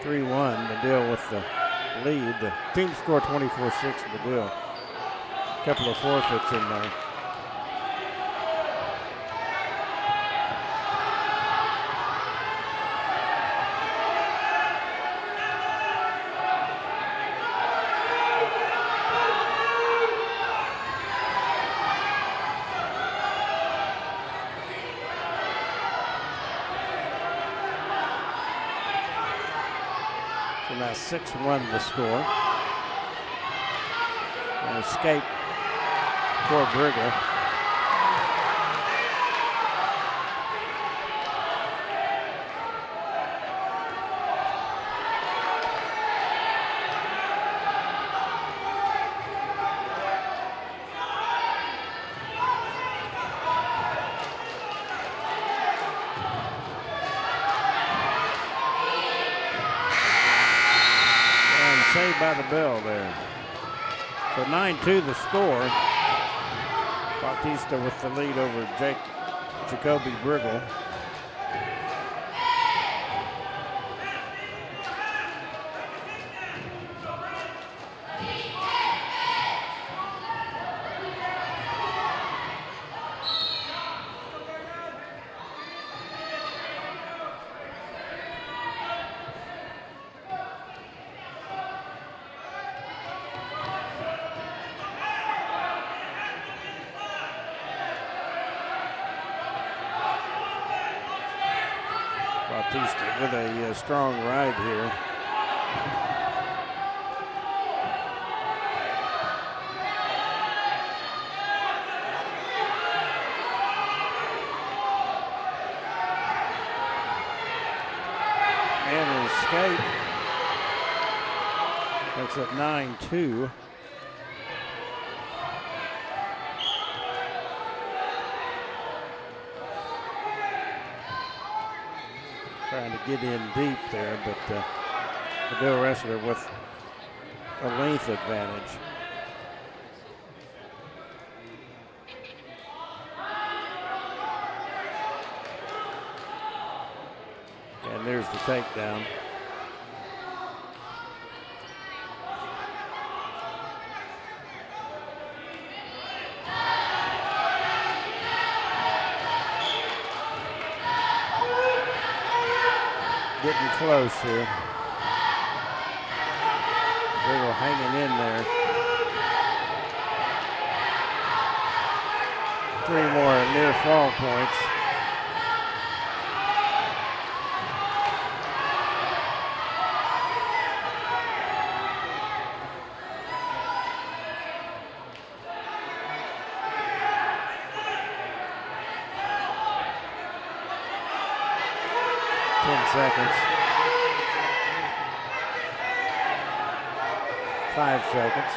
3-1, Medill with the lead. The team score 24-6, Medill. A couple of forfeits in there. Now 6-1 the score. An escape for Briggle. Saved by the bell there. So 9-2 the score. Bautista with the lead over Jacoby Briggle. Bautista with a strong ride here. And an escape. That's at 9-2. Trying to get in deep there, but the Bill wrestler with a length advantage. And there's the takedown. Getting close here. Briggle hanging in there. 3 more near fall points. Seconds. 5 seconds.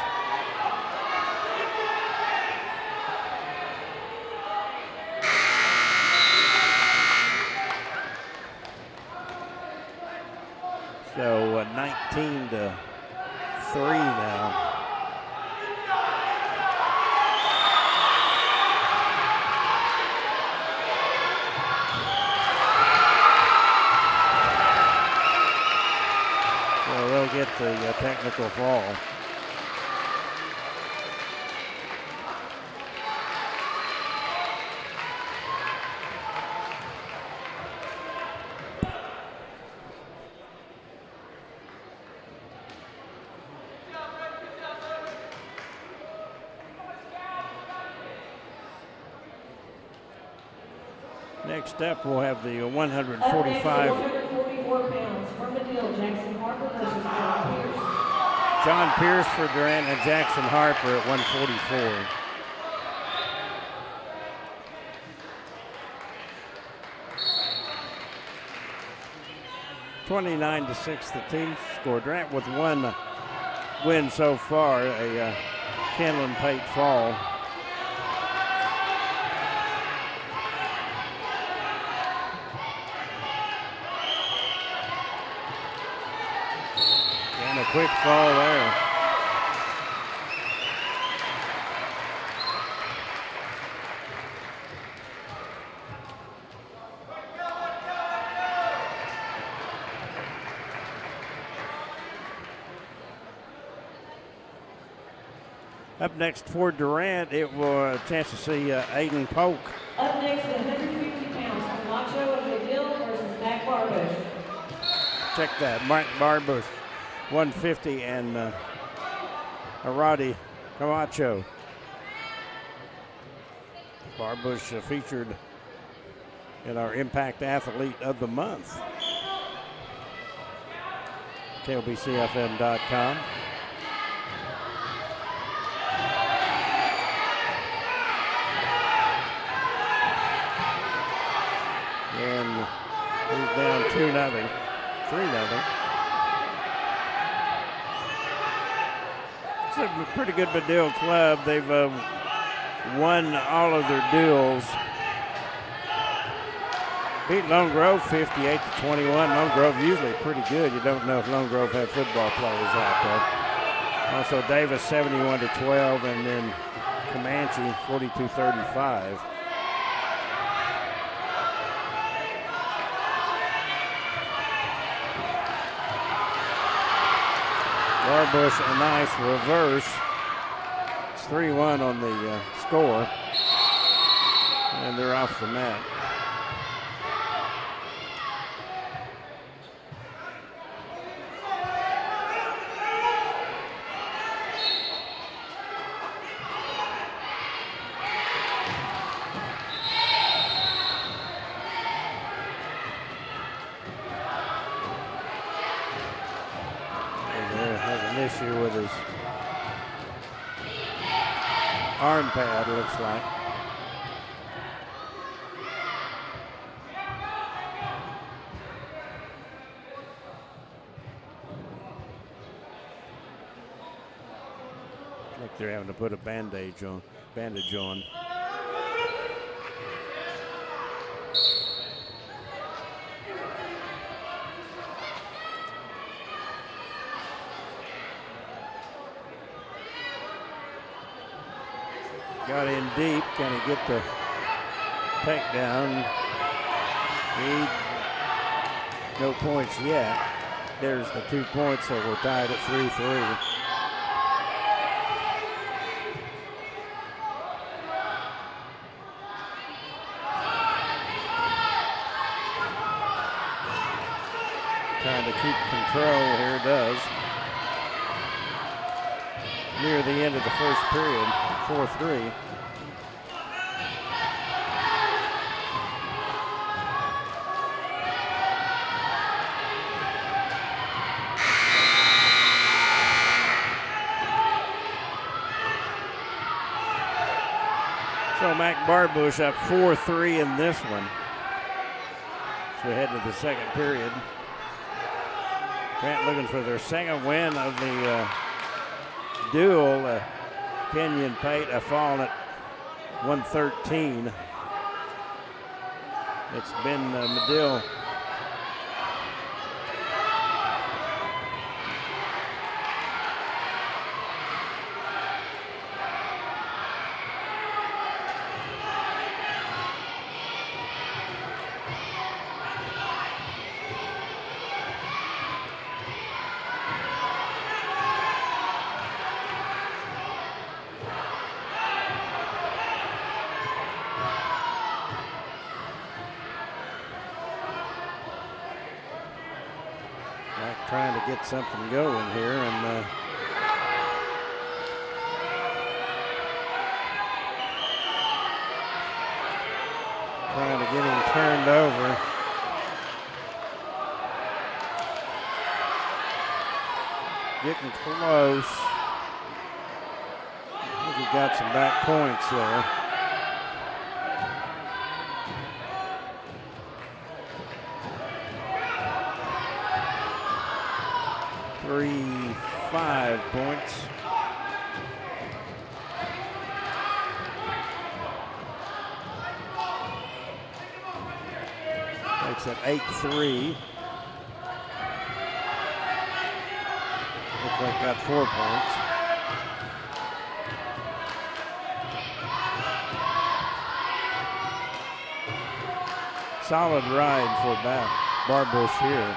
So 19-3 now. Get the technical fall. Next up, we'll have the Up next, 145. 144 pounds from Medill, Jackson Harper versus John Pierce. John Pierce for Durant and Jackson Harper at 144. (29-6) the team score. Durant with one win so far, a Kenlin Pate fall. And a quick fall there. Up next for Durant, it was a chance to see Aiden Polk. Up next, 150 pounds from Macho of Medill versus Mac Barbush. Check that, Mark Barbush, 150, and Arati Camacho. Barbush featured in our Impact Athlete of the Month. KLBCFM.com. And he's down 2-0, 3-0. It's a pretty good Medill club. They've won all of their duels. Beat Lone Grove 58-21. Lone Grove usually pretty good. You don't know if Lone Grove had football players out there. Also Davis 71-12, and then Comanche 42-35. Barbush, a nice reverse. It's 3-1 on the score. And they're off the mat. Issue with his arm pad, looks like. Like they're having to put a bandage on. Got in deep, can he get the takedown? No points yet. There's the 2 points, so we're tied at 3-3. Trying to keep control, here it does. Near the end of the first period, 4-3. So Mac Barbush up 4-3 in this one. So we head to the second period. Grant looking for their second win of the duel. Kenyon Pate fallen at 113. It's been Medill. Trying to get something going here, and Trying to get him turned over. Getting close. I think he got some back points there. Three, 5 points. Makes it 8-3. Looks like got 4 points. Solid ride for Barbush here.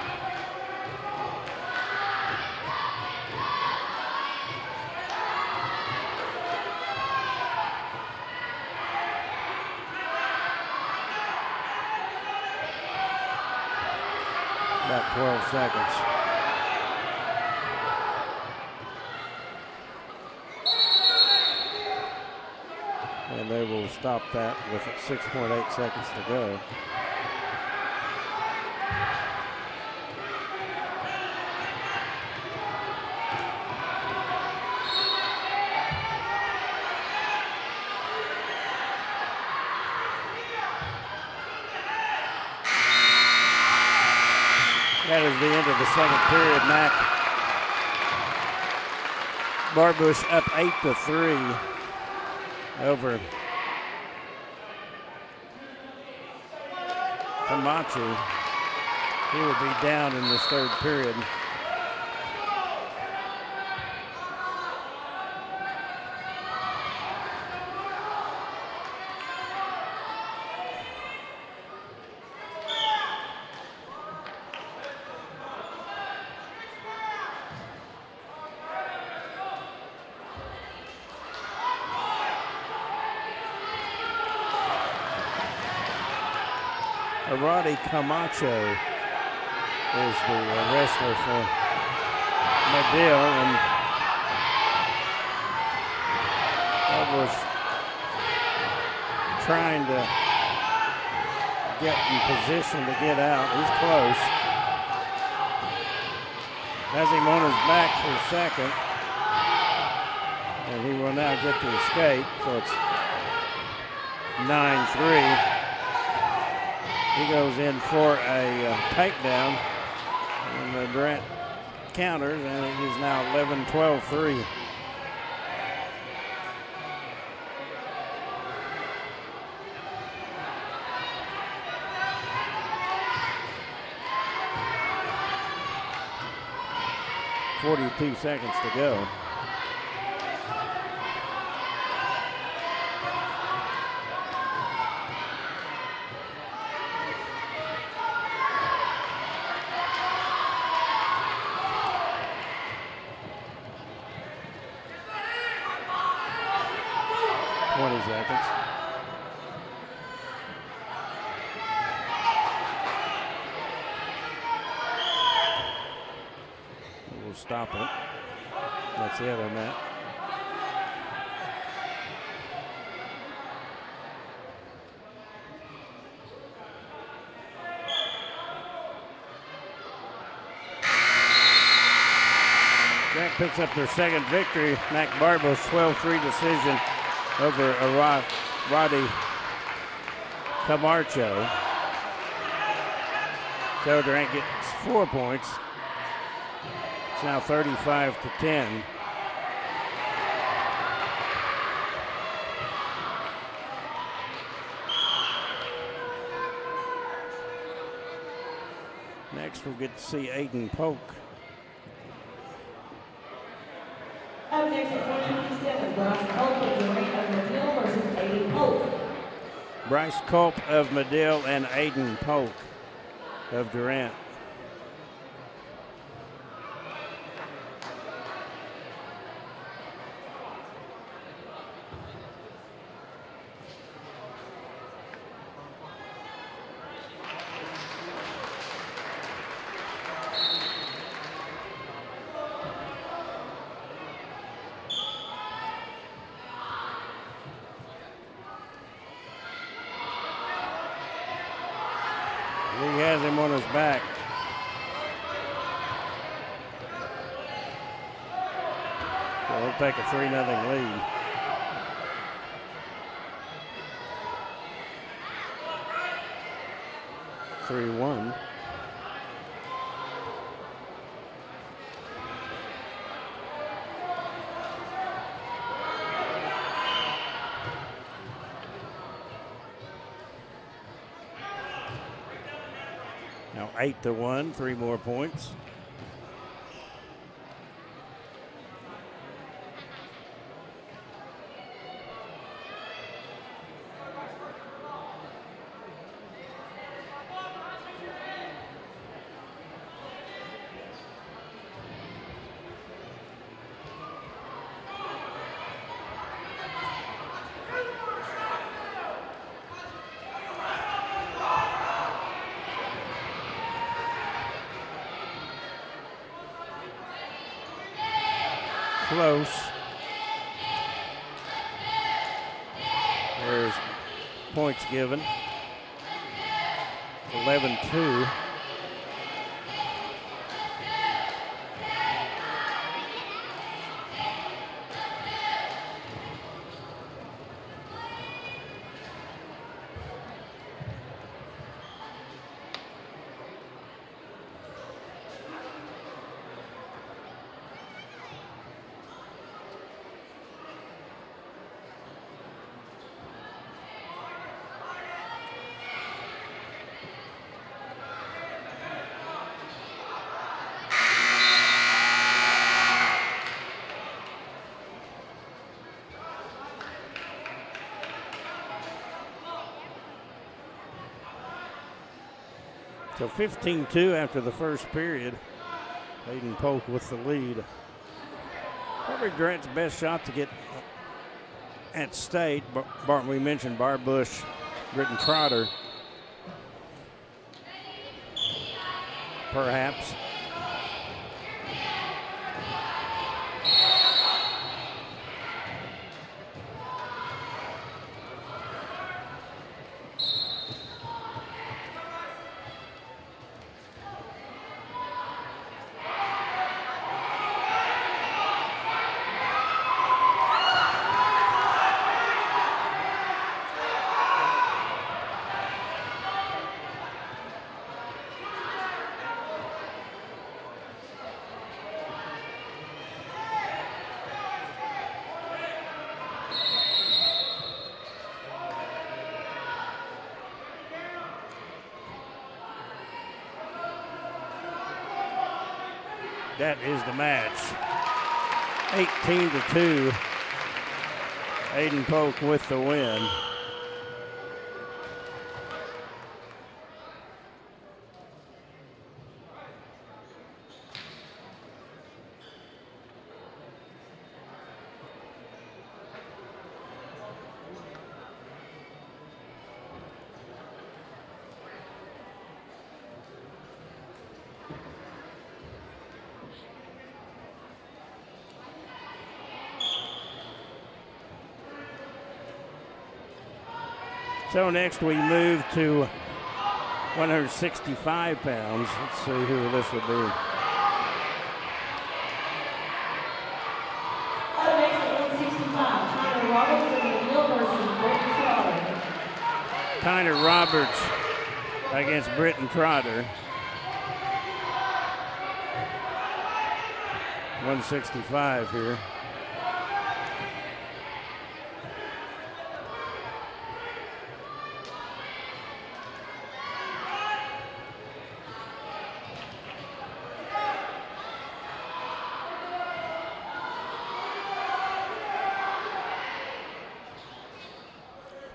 About 12 seconds. And they will stop that with 6.8 seconds to go. That is the end of the second period. Mac Barbush up 8-3 over Camacho. He will be down in this third period. Roddy Camacho is the wrestler for Medill, and Barbush trying to get in position to get out. He's close. Has him on his back for a second, and he will now get the escape, so it's 9-3. He goes in for a takedown, and Durant counters, and it is now 11-12-3. .42 seconds to go. Stop it. That's the other mat. Durant picks up their second victory. Mac Barbush 12-3 decision over Roddy Camacho. So Durant gets 4 points. It's now 35-10. Next, we'll get to see Aiden Polk. Up next at 157, Bryce Culp of Durant of Medill versus Aiden Polk. Bryce Culp of Medill and Aiden Polk of Durant. has him on his back. So he'll take a 3-0 lead. Three one. Now 8-1, 3 more points. Close. There's points given. 11-2. So 15-2 after the first period. Hayden Polk with the lead. Probably Durant's best shot to get at state. We mentioned Barb Bush, Britton Trotter. Perhaps. That is the match. 18-2. Hayden Polk with the win. So next we move to 165 pounds. Let's see who this will be. Up next at 165, Tyner Roberts and McNeil versus Britton Trotter. Tyner Roberts against Britton Trotter. 165 here.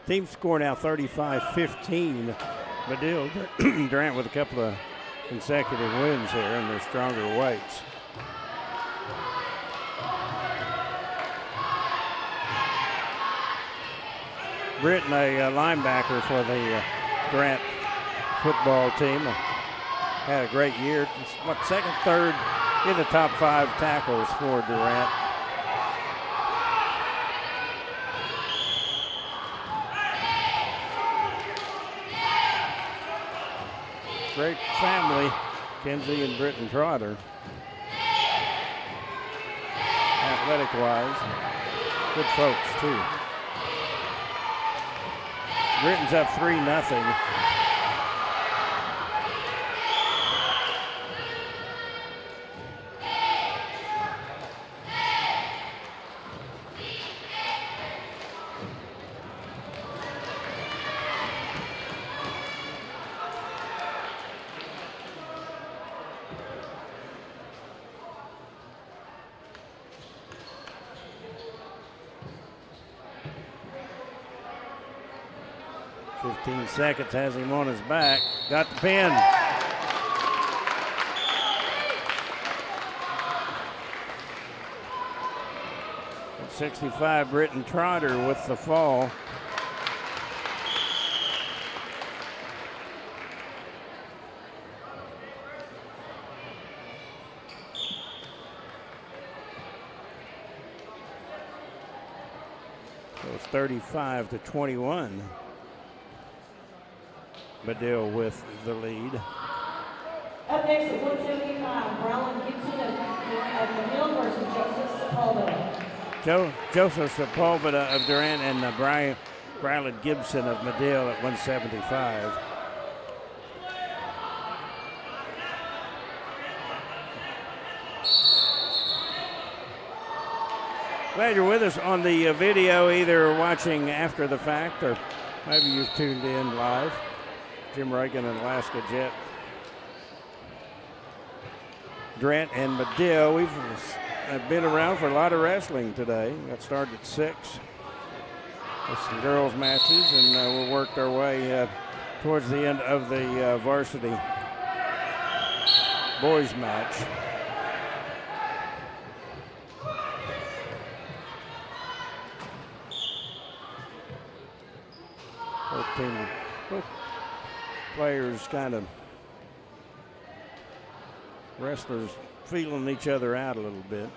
Team score now 35-15. Medill, Durant with a couple of consecutive wins here in their stronger weights. Britton, a linebacker for the Durant football team, had a great year. Second, third in the top 5 tackles for Durant. Great family, Kenzie and Britton Trotter. Athletic-wise, good folks too. Britton's up 3-0. Seconds has him on his back. Got the pin. At 65, Britton Trotter with the fall. So it's 35-21. Medill with the lead. Up next at 175, Brian Gibson of Medill versus Joseph Sepulveda. Joseph Sepulveda of Durant and Brian Gibson of Medill at 175. Glad you're with us on the video, either watching after the fact or maybe you've tuned in live. Jim Reagan and Alaska Jet. Durant and Medill. We've been around for a lot of wrestling today. Got started at 6 with some girls matches, and we'll work our way towards the end of the varsity boys match. Both players kind of, wrestlers feeling each other out a little bit.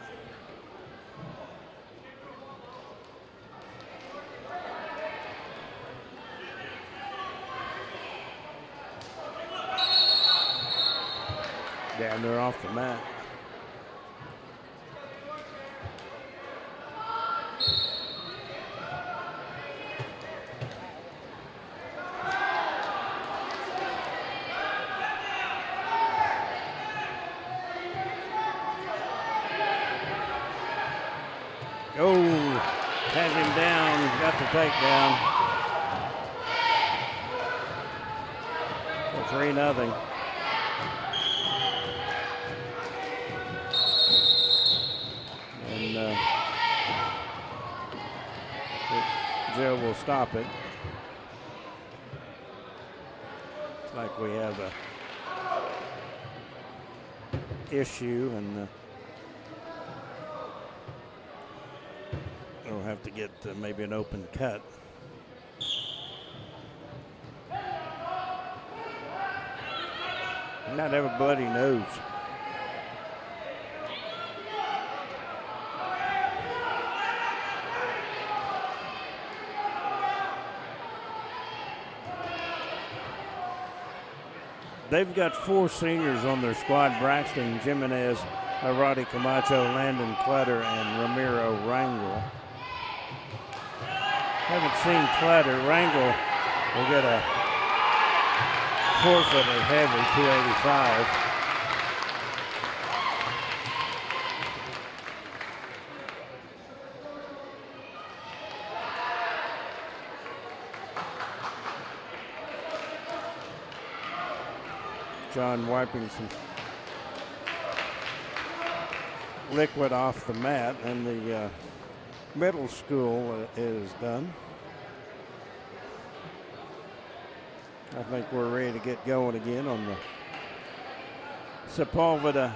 Down there off the mat. Oh, has him down, got the takedown. So 3-0. And Joe will stop it. It's like we have a issue, and we'll have to get maybe an open cut. Not have a bloody nose. They've got 4 seniors on their squad: Braxton Jimenez, Roddy Camacho, Landon Clutter, and Ramiro Rangel. Haven't seen Clutter. Rangel will get a forfeit at heavy, 285. John wiping some liquid off the mat, and the middle school is done. I think we're ready to get going again on the Sepulveda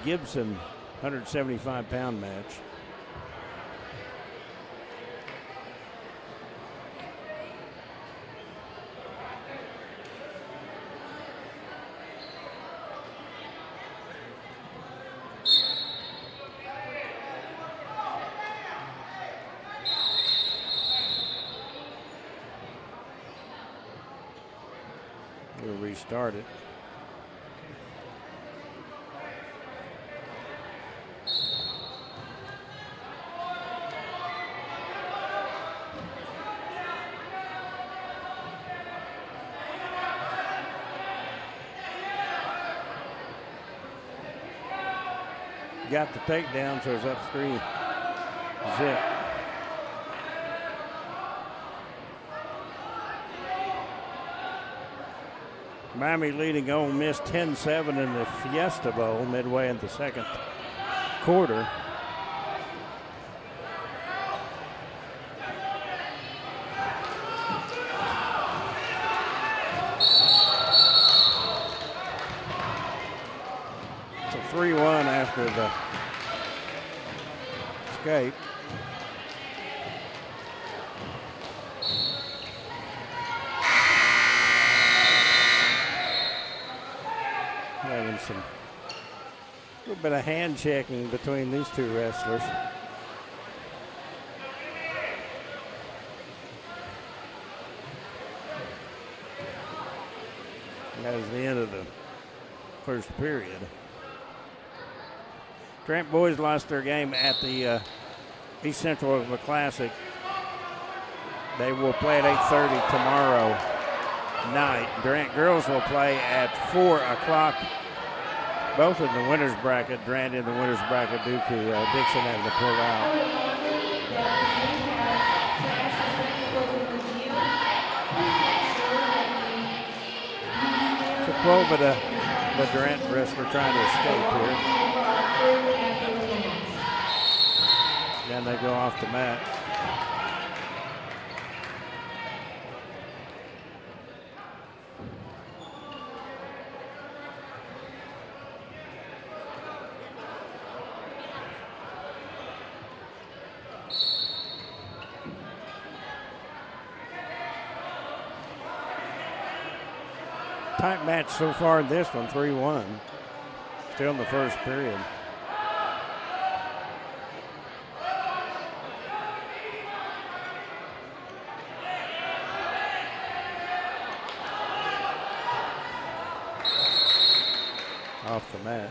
Gibson 175-pound match. We'll restart it. got the takedown, so it's up 3-zip. Miami leading Ole Miss 10-7 in the Fiesta Bowl midway in the second quarter. It's a 3-1 after the escape. Having a little bit of hand checking between these two wrestlers. That is the end of the first period. Durant boys lost their game at the East Central Oklahoma Classic. They will play at 8:30 tomorrow night. Durant girls will play at 4 o'clock. Both in the winner's bracket. Durant in the winner's bracket due to Dixon having to pull out. So 12 of the Durant wrestler trying to escape here. Then they go off the mat. Tight match so far in this one, 3-1. Still in the first period. Off the mat.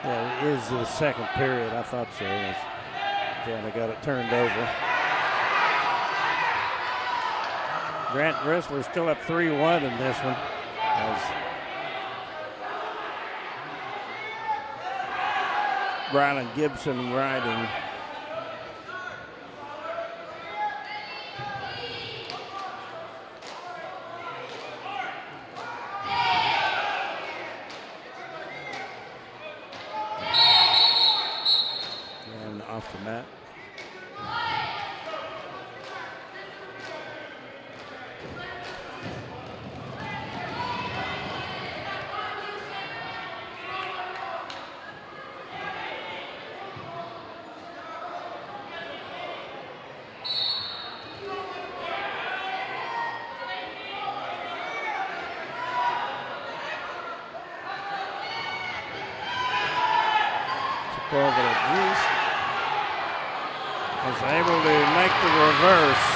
Yeah, it is the second period. I thought so. Jana got it turned over. Grant Wrestler still up 3-1 in this one. As Rylan Gibson riding. And off the mat. Over to Juice. Is able to make the reverse.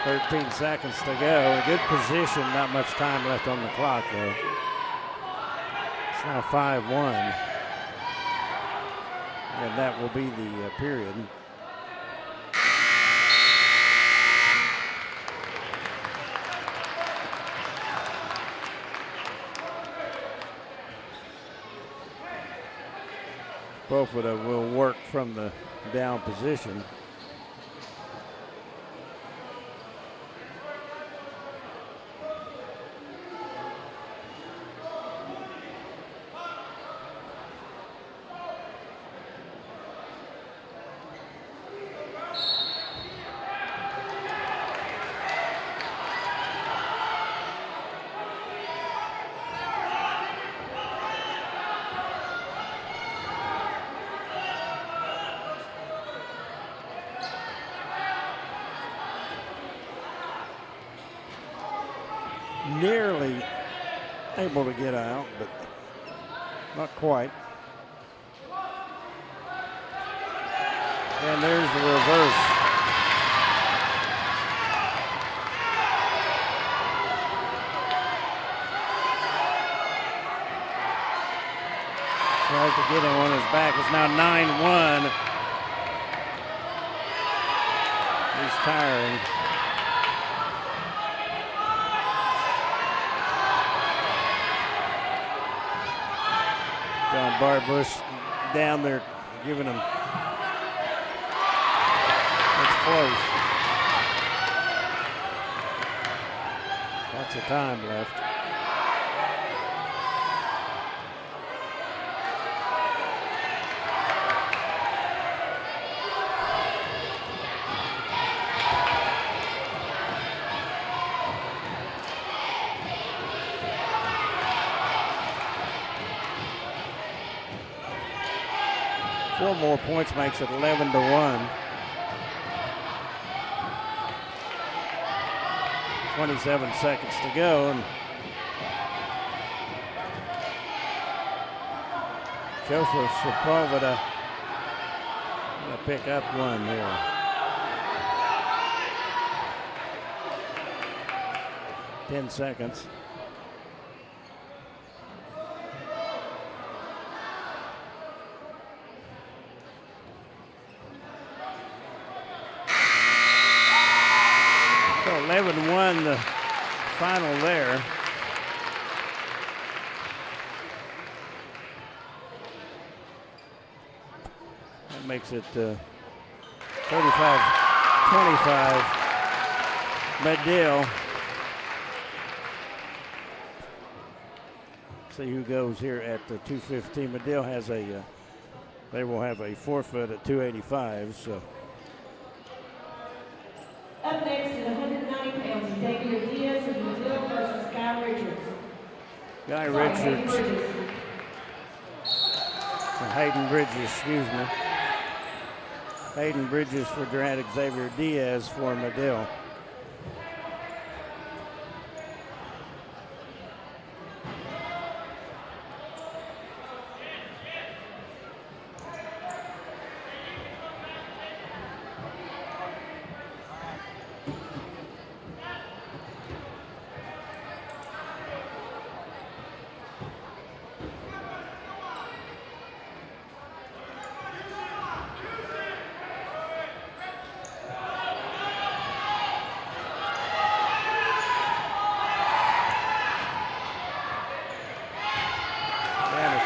13 seconds to go. A good position, not much time left on the clock though. It's now 5-1. And that will be the period. Both will work from the down position. Nearly able to get out, but not quite. And there's the reverse. Tries to get him on his back. It's now 9-1. He's tiring. John Barbush down there giving him. It's close. Lots of time left. Four more points makes it 11-1. 27 seconds to go, and Joseph Sepulveda going to pick up one here. Ten seconds. So 11-1 the final there. That makes it 35-25. Medill. See who goes here at the 215. Medill has a, they will have a forfeit at 285, so. Up next at 190 pounds, Xavier Diaz of Brazil versus Guy Richards. Guy Richards. Hayden Bridges, excuse me. Hayden Bridges for Durant, Xavier Diaz for Medill.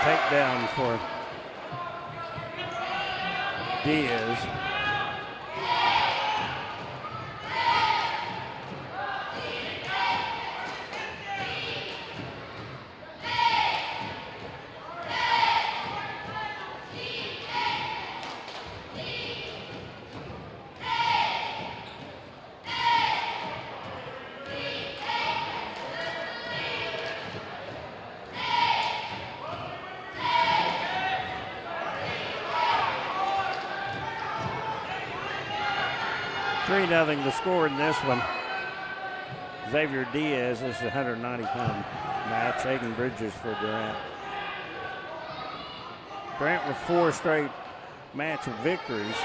Takedown for Diaz. Nothing the score in this one. Xavier Diaz, this is a 190-pound match. Hayden Bridges for Durant. Durant with 4 straight match victories.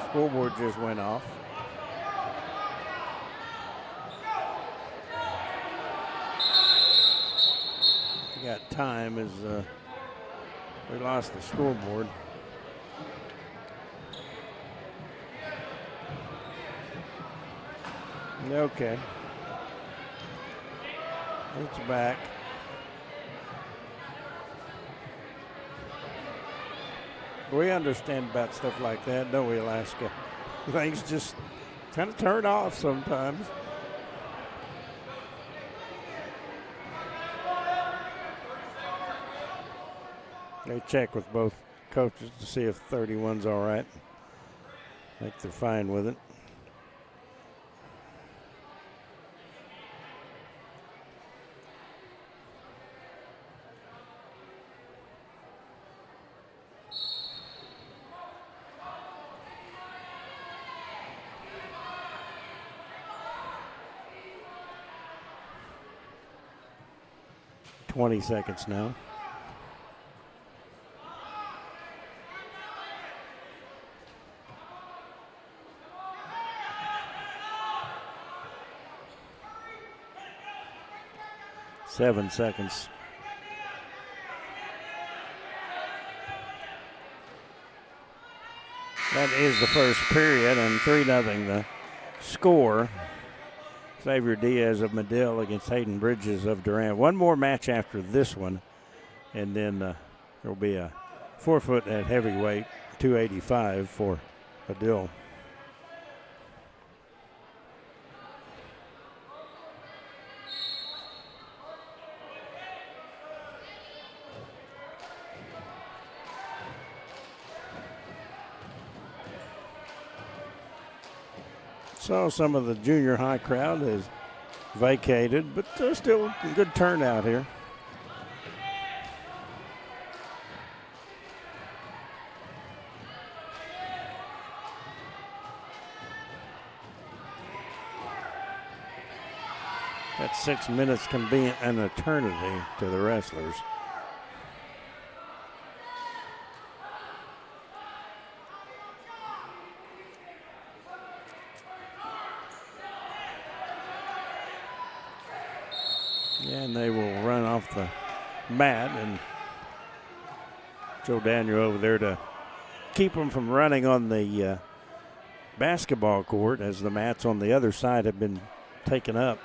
Scoreboard just went off. Got time as we lost the scoreboard. Okay. It's back. We understand about stuff like that, don't we, Alaska? Things just kind of turn off sometimes. They check with both coaches to see if 31's all right. I think they're fine with it. $20 seconds now. 7 seconds. That is the first period, and 3-0 the score. Xavier Diaz of Medill against Hayden Bridges of Durant. One more match after this one, and then there will be a 4-foot at heavyweight, 285 for Medill. So some of the junior high crowd is vacated, but still a good turnout here. That 6 minutes can be an eternity to the wrestlers. And they will run off the mat, and Joe Daniel over there to keep them from running on the basketball court, as the mats on the other side have been taken up.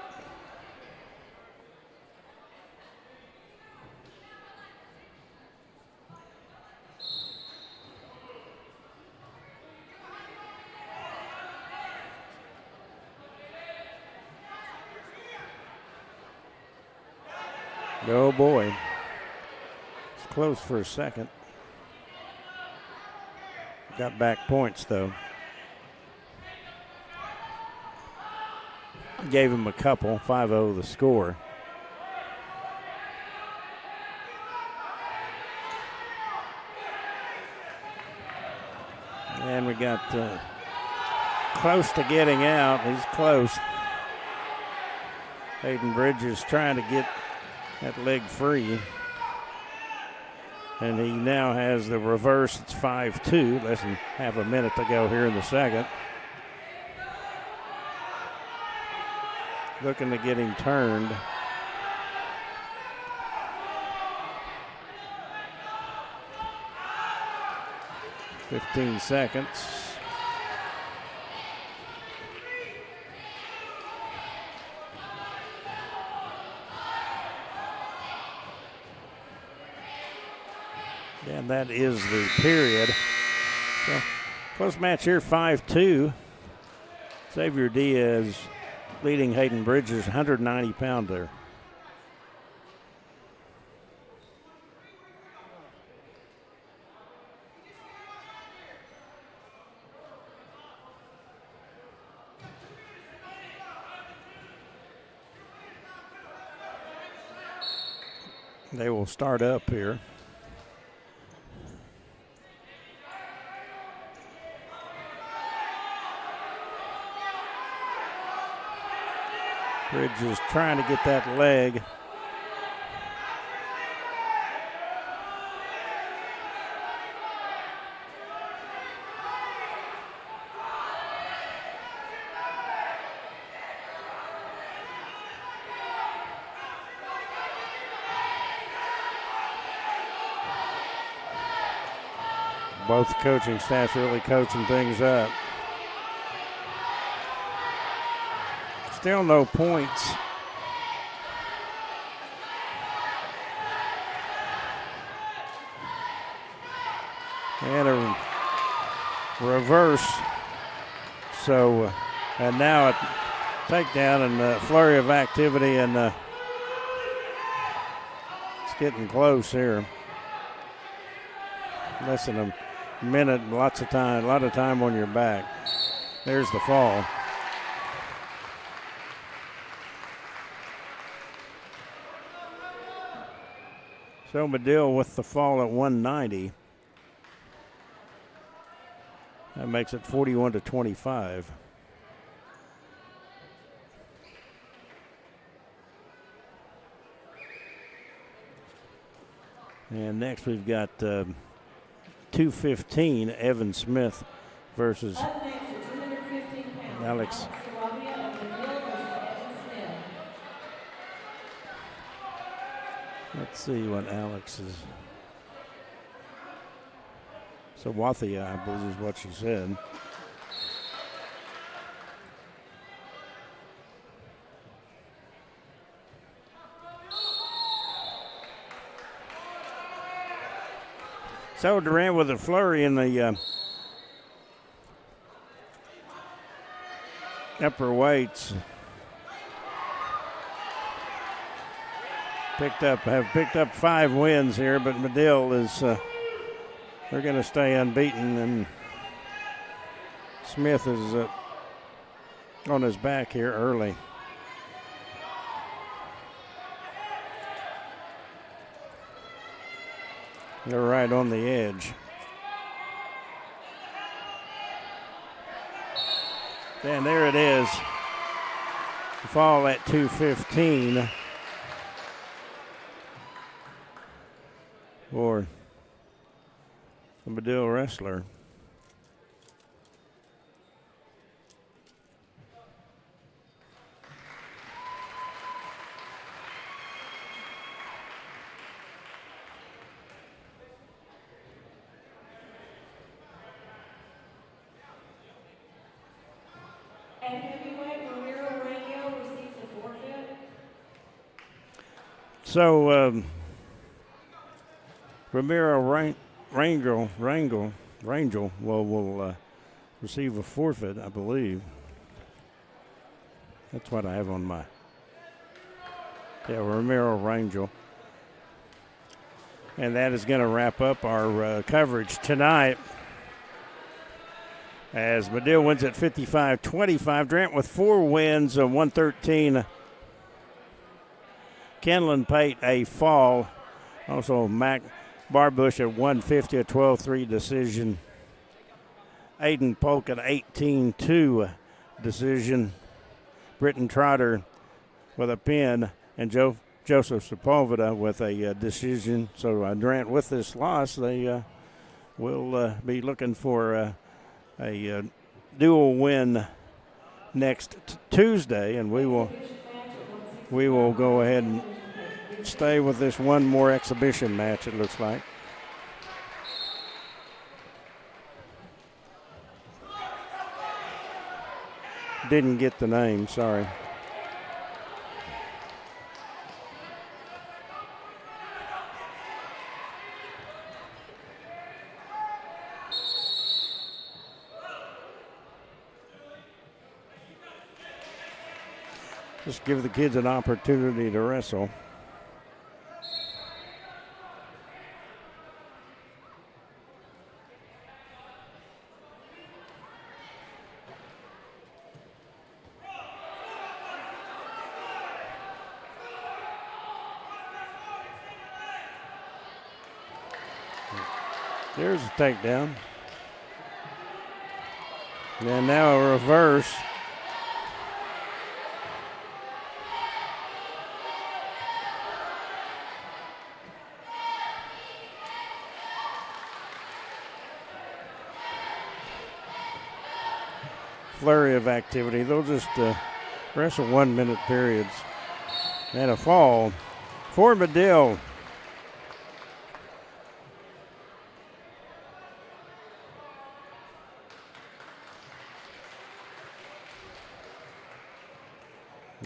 Oh boy, it's close for a second. Got back points though. Gave him a couple, 5-0 the score. And we got close to getting out. He's close. Hayden Bridges trying to get that leg free. And he now has the reverse. It's 5-2. Less than half a minute to go here in the second. Looking to get him turned. "15 seconds. And that is the period. So, close match here, 5-2. Xavier Diaz leading Hayden Bridges, 190-pounder. They will start up here. Bridges trying to get that leg. Both coaching staffs really coaching things up. Still no points. And a reverse. So, and now a takedown and a flurry of activity, and it's getting close here. Less than a minute, lots of time, a lot of time on your back. There's the fall. So Medill with the fall at 190. That makes it 41-25. And next we've got 215, Evan Smith versus Alex Let's see what Alex is. Sawathia, I believe is what she said. So Durant with a flurry in the upper weights. Have picked up 5 wins here, but Medill is they're going to stay unbeaten, and Smith is on his back here early. They're right on the edge. And there it is. Fall at 2:15 for the Medill wrestler. And heavyweight Ramiro Rangel receives a forfeit. So Ramiro Rangel will receive a forfeit, I believe. That's what I have on my. Yeah, Ramiro Rangel. And that is going to wrap up our coverage tonight, as Medill wins at 55-25. Durant with 4 wins, 113. Kenlon Pate a fall. Also Mac Barbush at 150, a 12-3 decision. Aiden Polk at 18-2 decision. Britton Trotter with a pin, and Joseph Sepulveda with a decision. So Durant with this loss, they will be looking for a dual win next Tuesday, and we will go ahead and stay with this one more exhibition match, it looks like. Didn't get the name, sorry. Just give the kids an opportunity to wrestle. There's a takedown. And now a reverse. Flurry of activity. They'll just wrestle 1 minute periods. And a fall for Medill.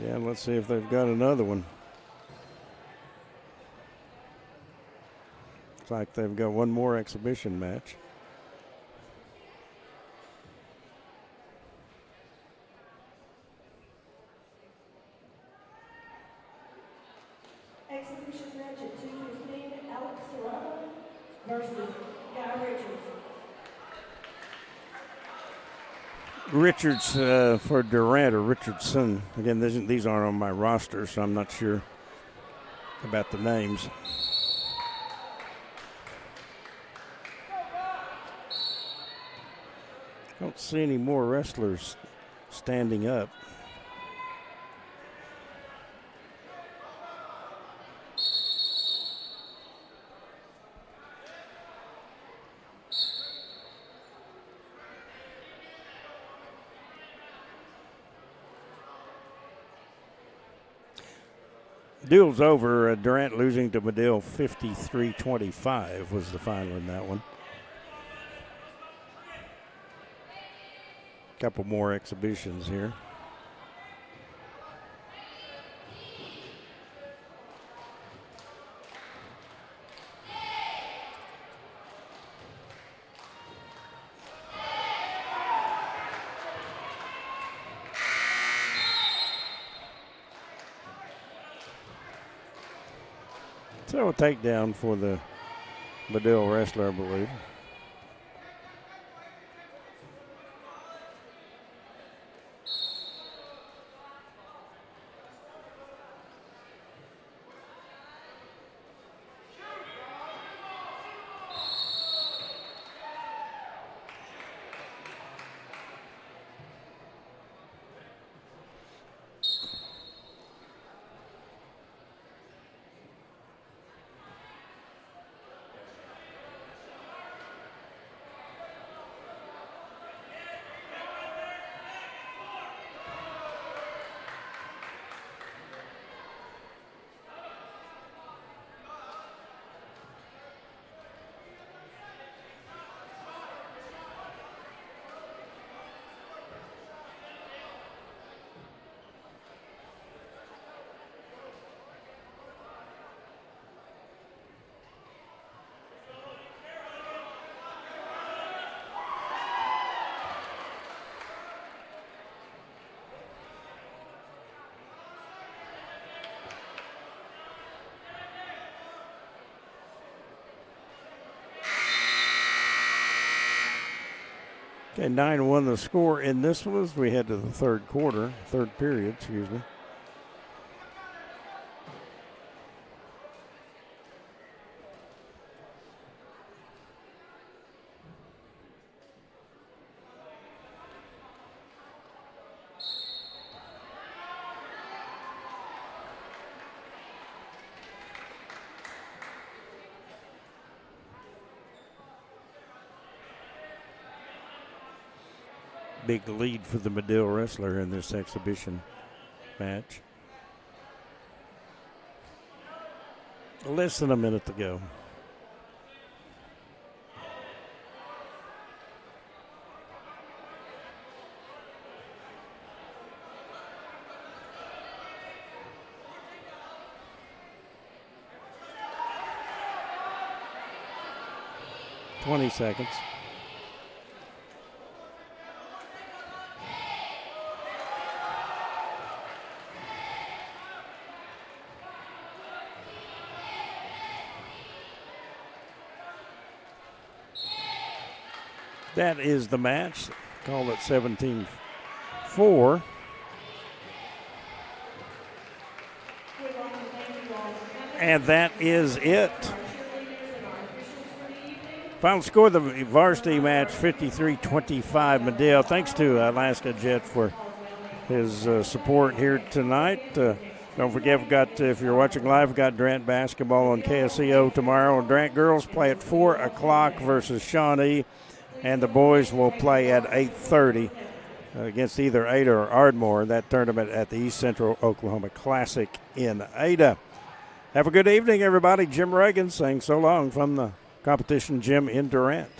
Yeah, let's see if they've got another one. Looks like they've got one more exhibition match. Exhibition match at 2:15, Alex Serrano versus Guy Richards. Richards for Durant, or Richardson. Again, these aren't on my roster, so I'm not sure about the names. Don't see any more wrestlers standing up. Duel's over. Durant losing to Medill 53-25 was the final in that one. Couple more exhibitions here. So a takedown for the Medill wrestler, I believe. Okay, 9-1 the score in this one as we head to the third period, excuse me. Big lead for the Medill wrestler in this exhibition match. Less than a minute to go. $20 seconds. That is the match. Call it 17-4. And that is it. Final score of the varsity match, 53-25 Medill. Thanks to Alaska Jet for his support here tonight. Don't forget, if you're watching live, we've got Durant basketball on KSCO tomorrow. And Durant girls play at 4 o'clock versus Shawnee. And the boys will play at 8:30 against either Ada or Ardmore. That tournament at the East Central Oklahoma Classic in Ada. Have a good evening, everybody. Jim Reagan saying so long from the competition gym in Durant.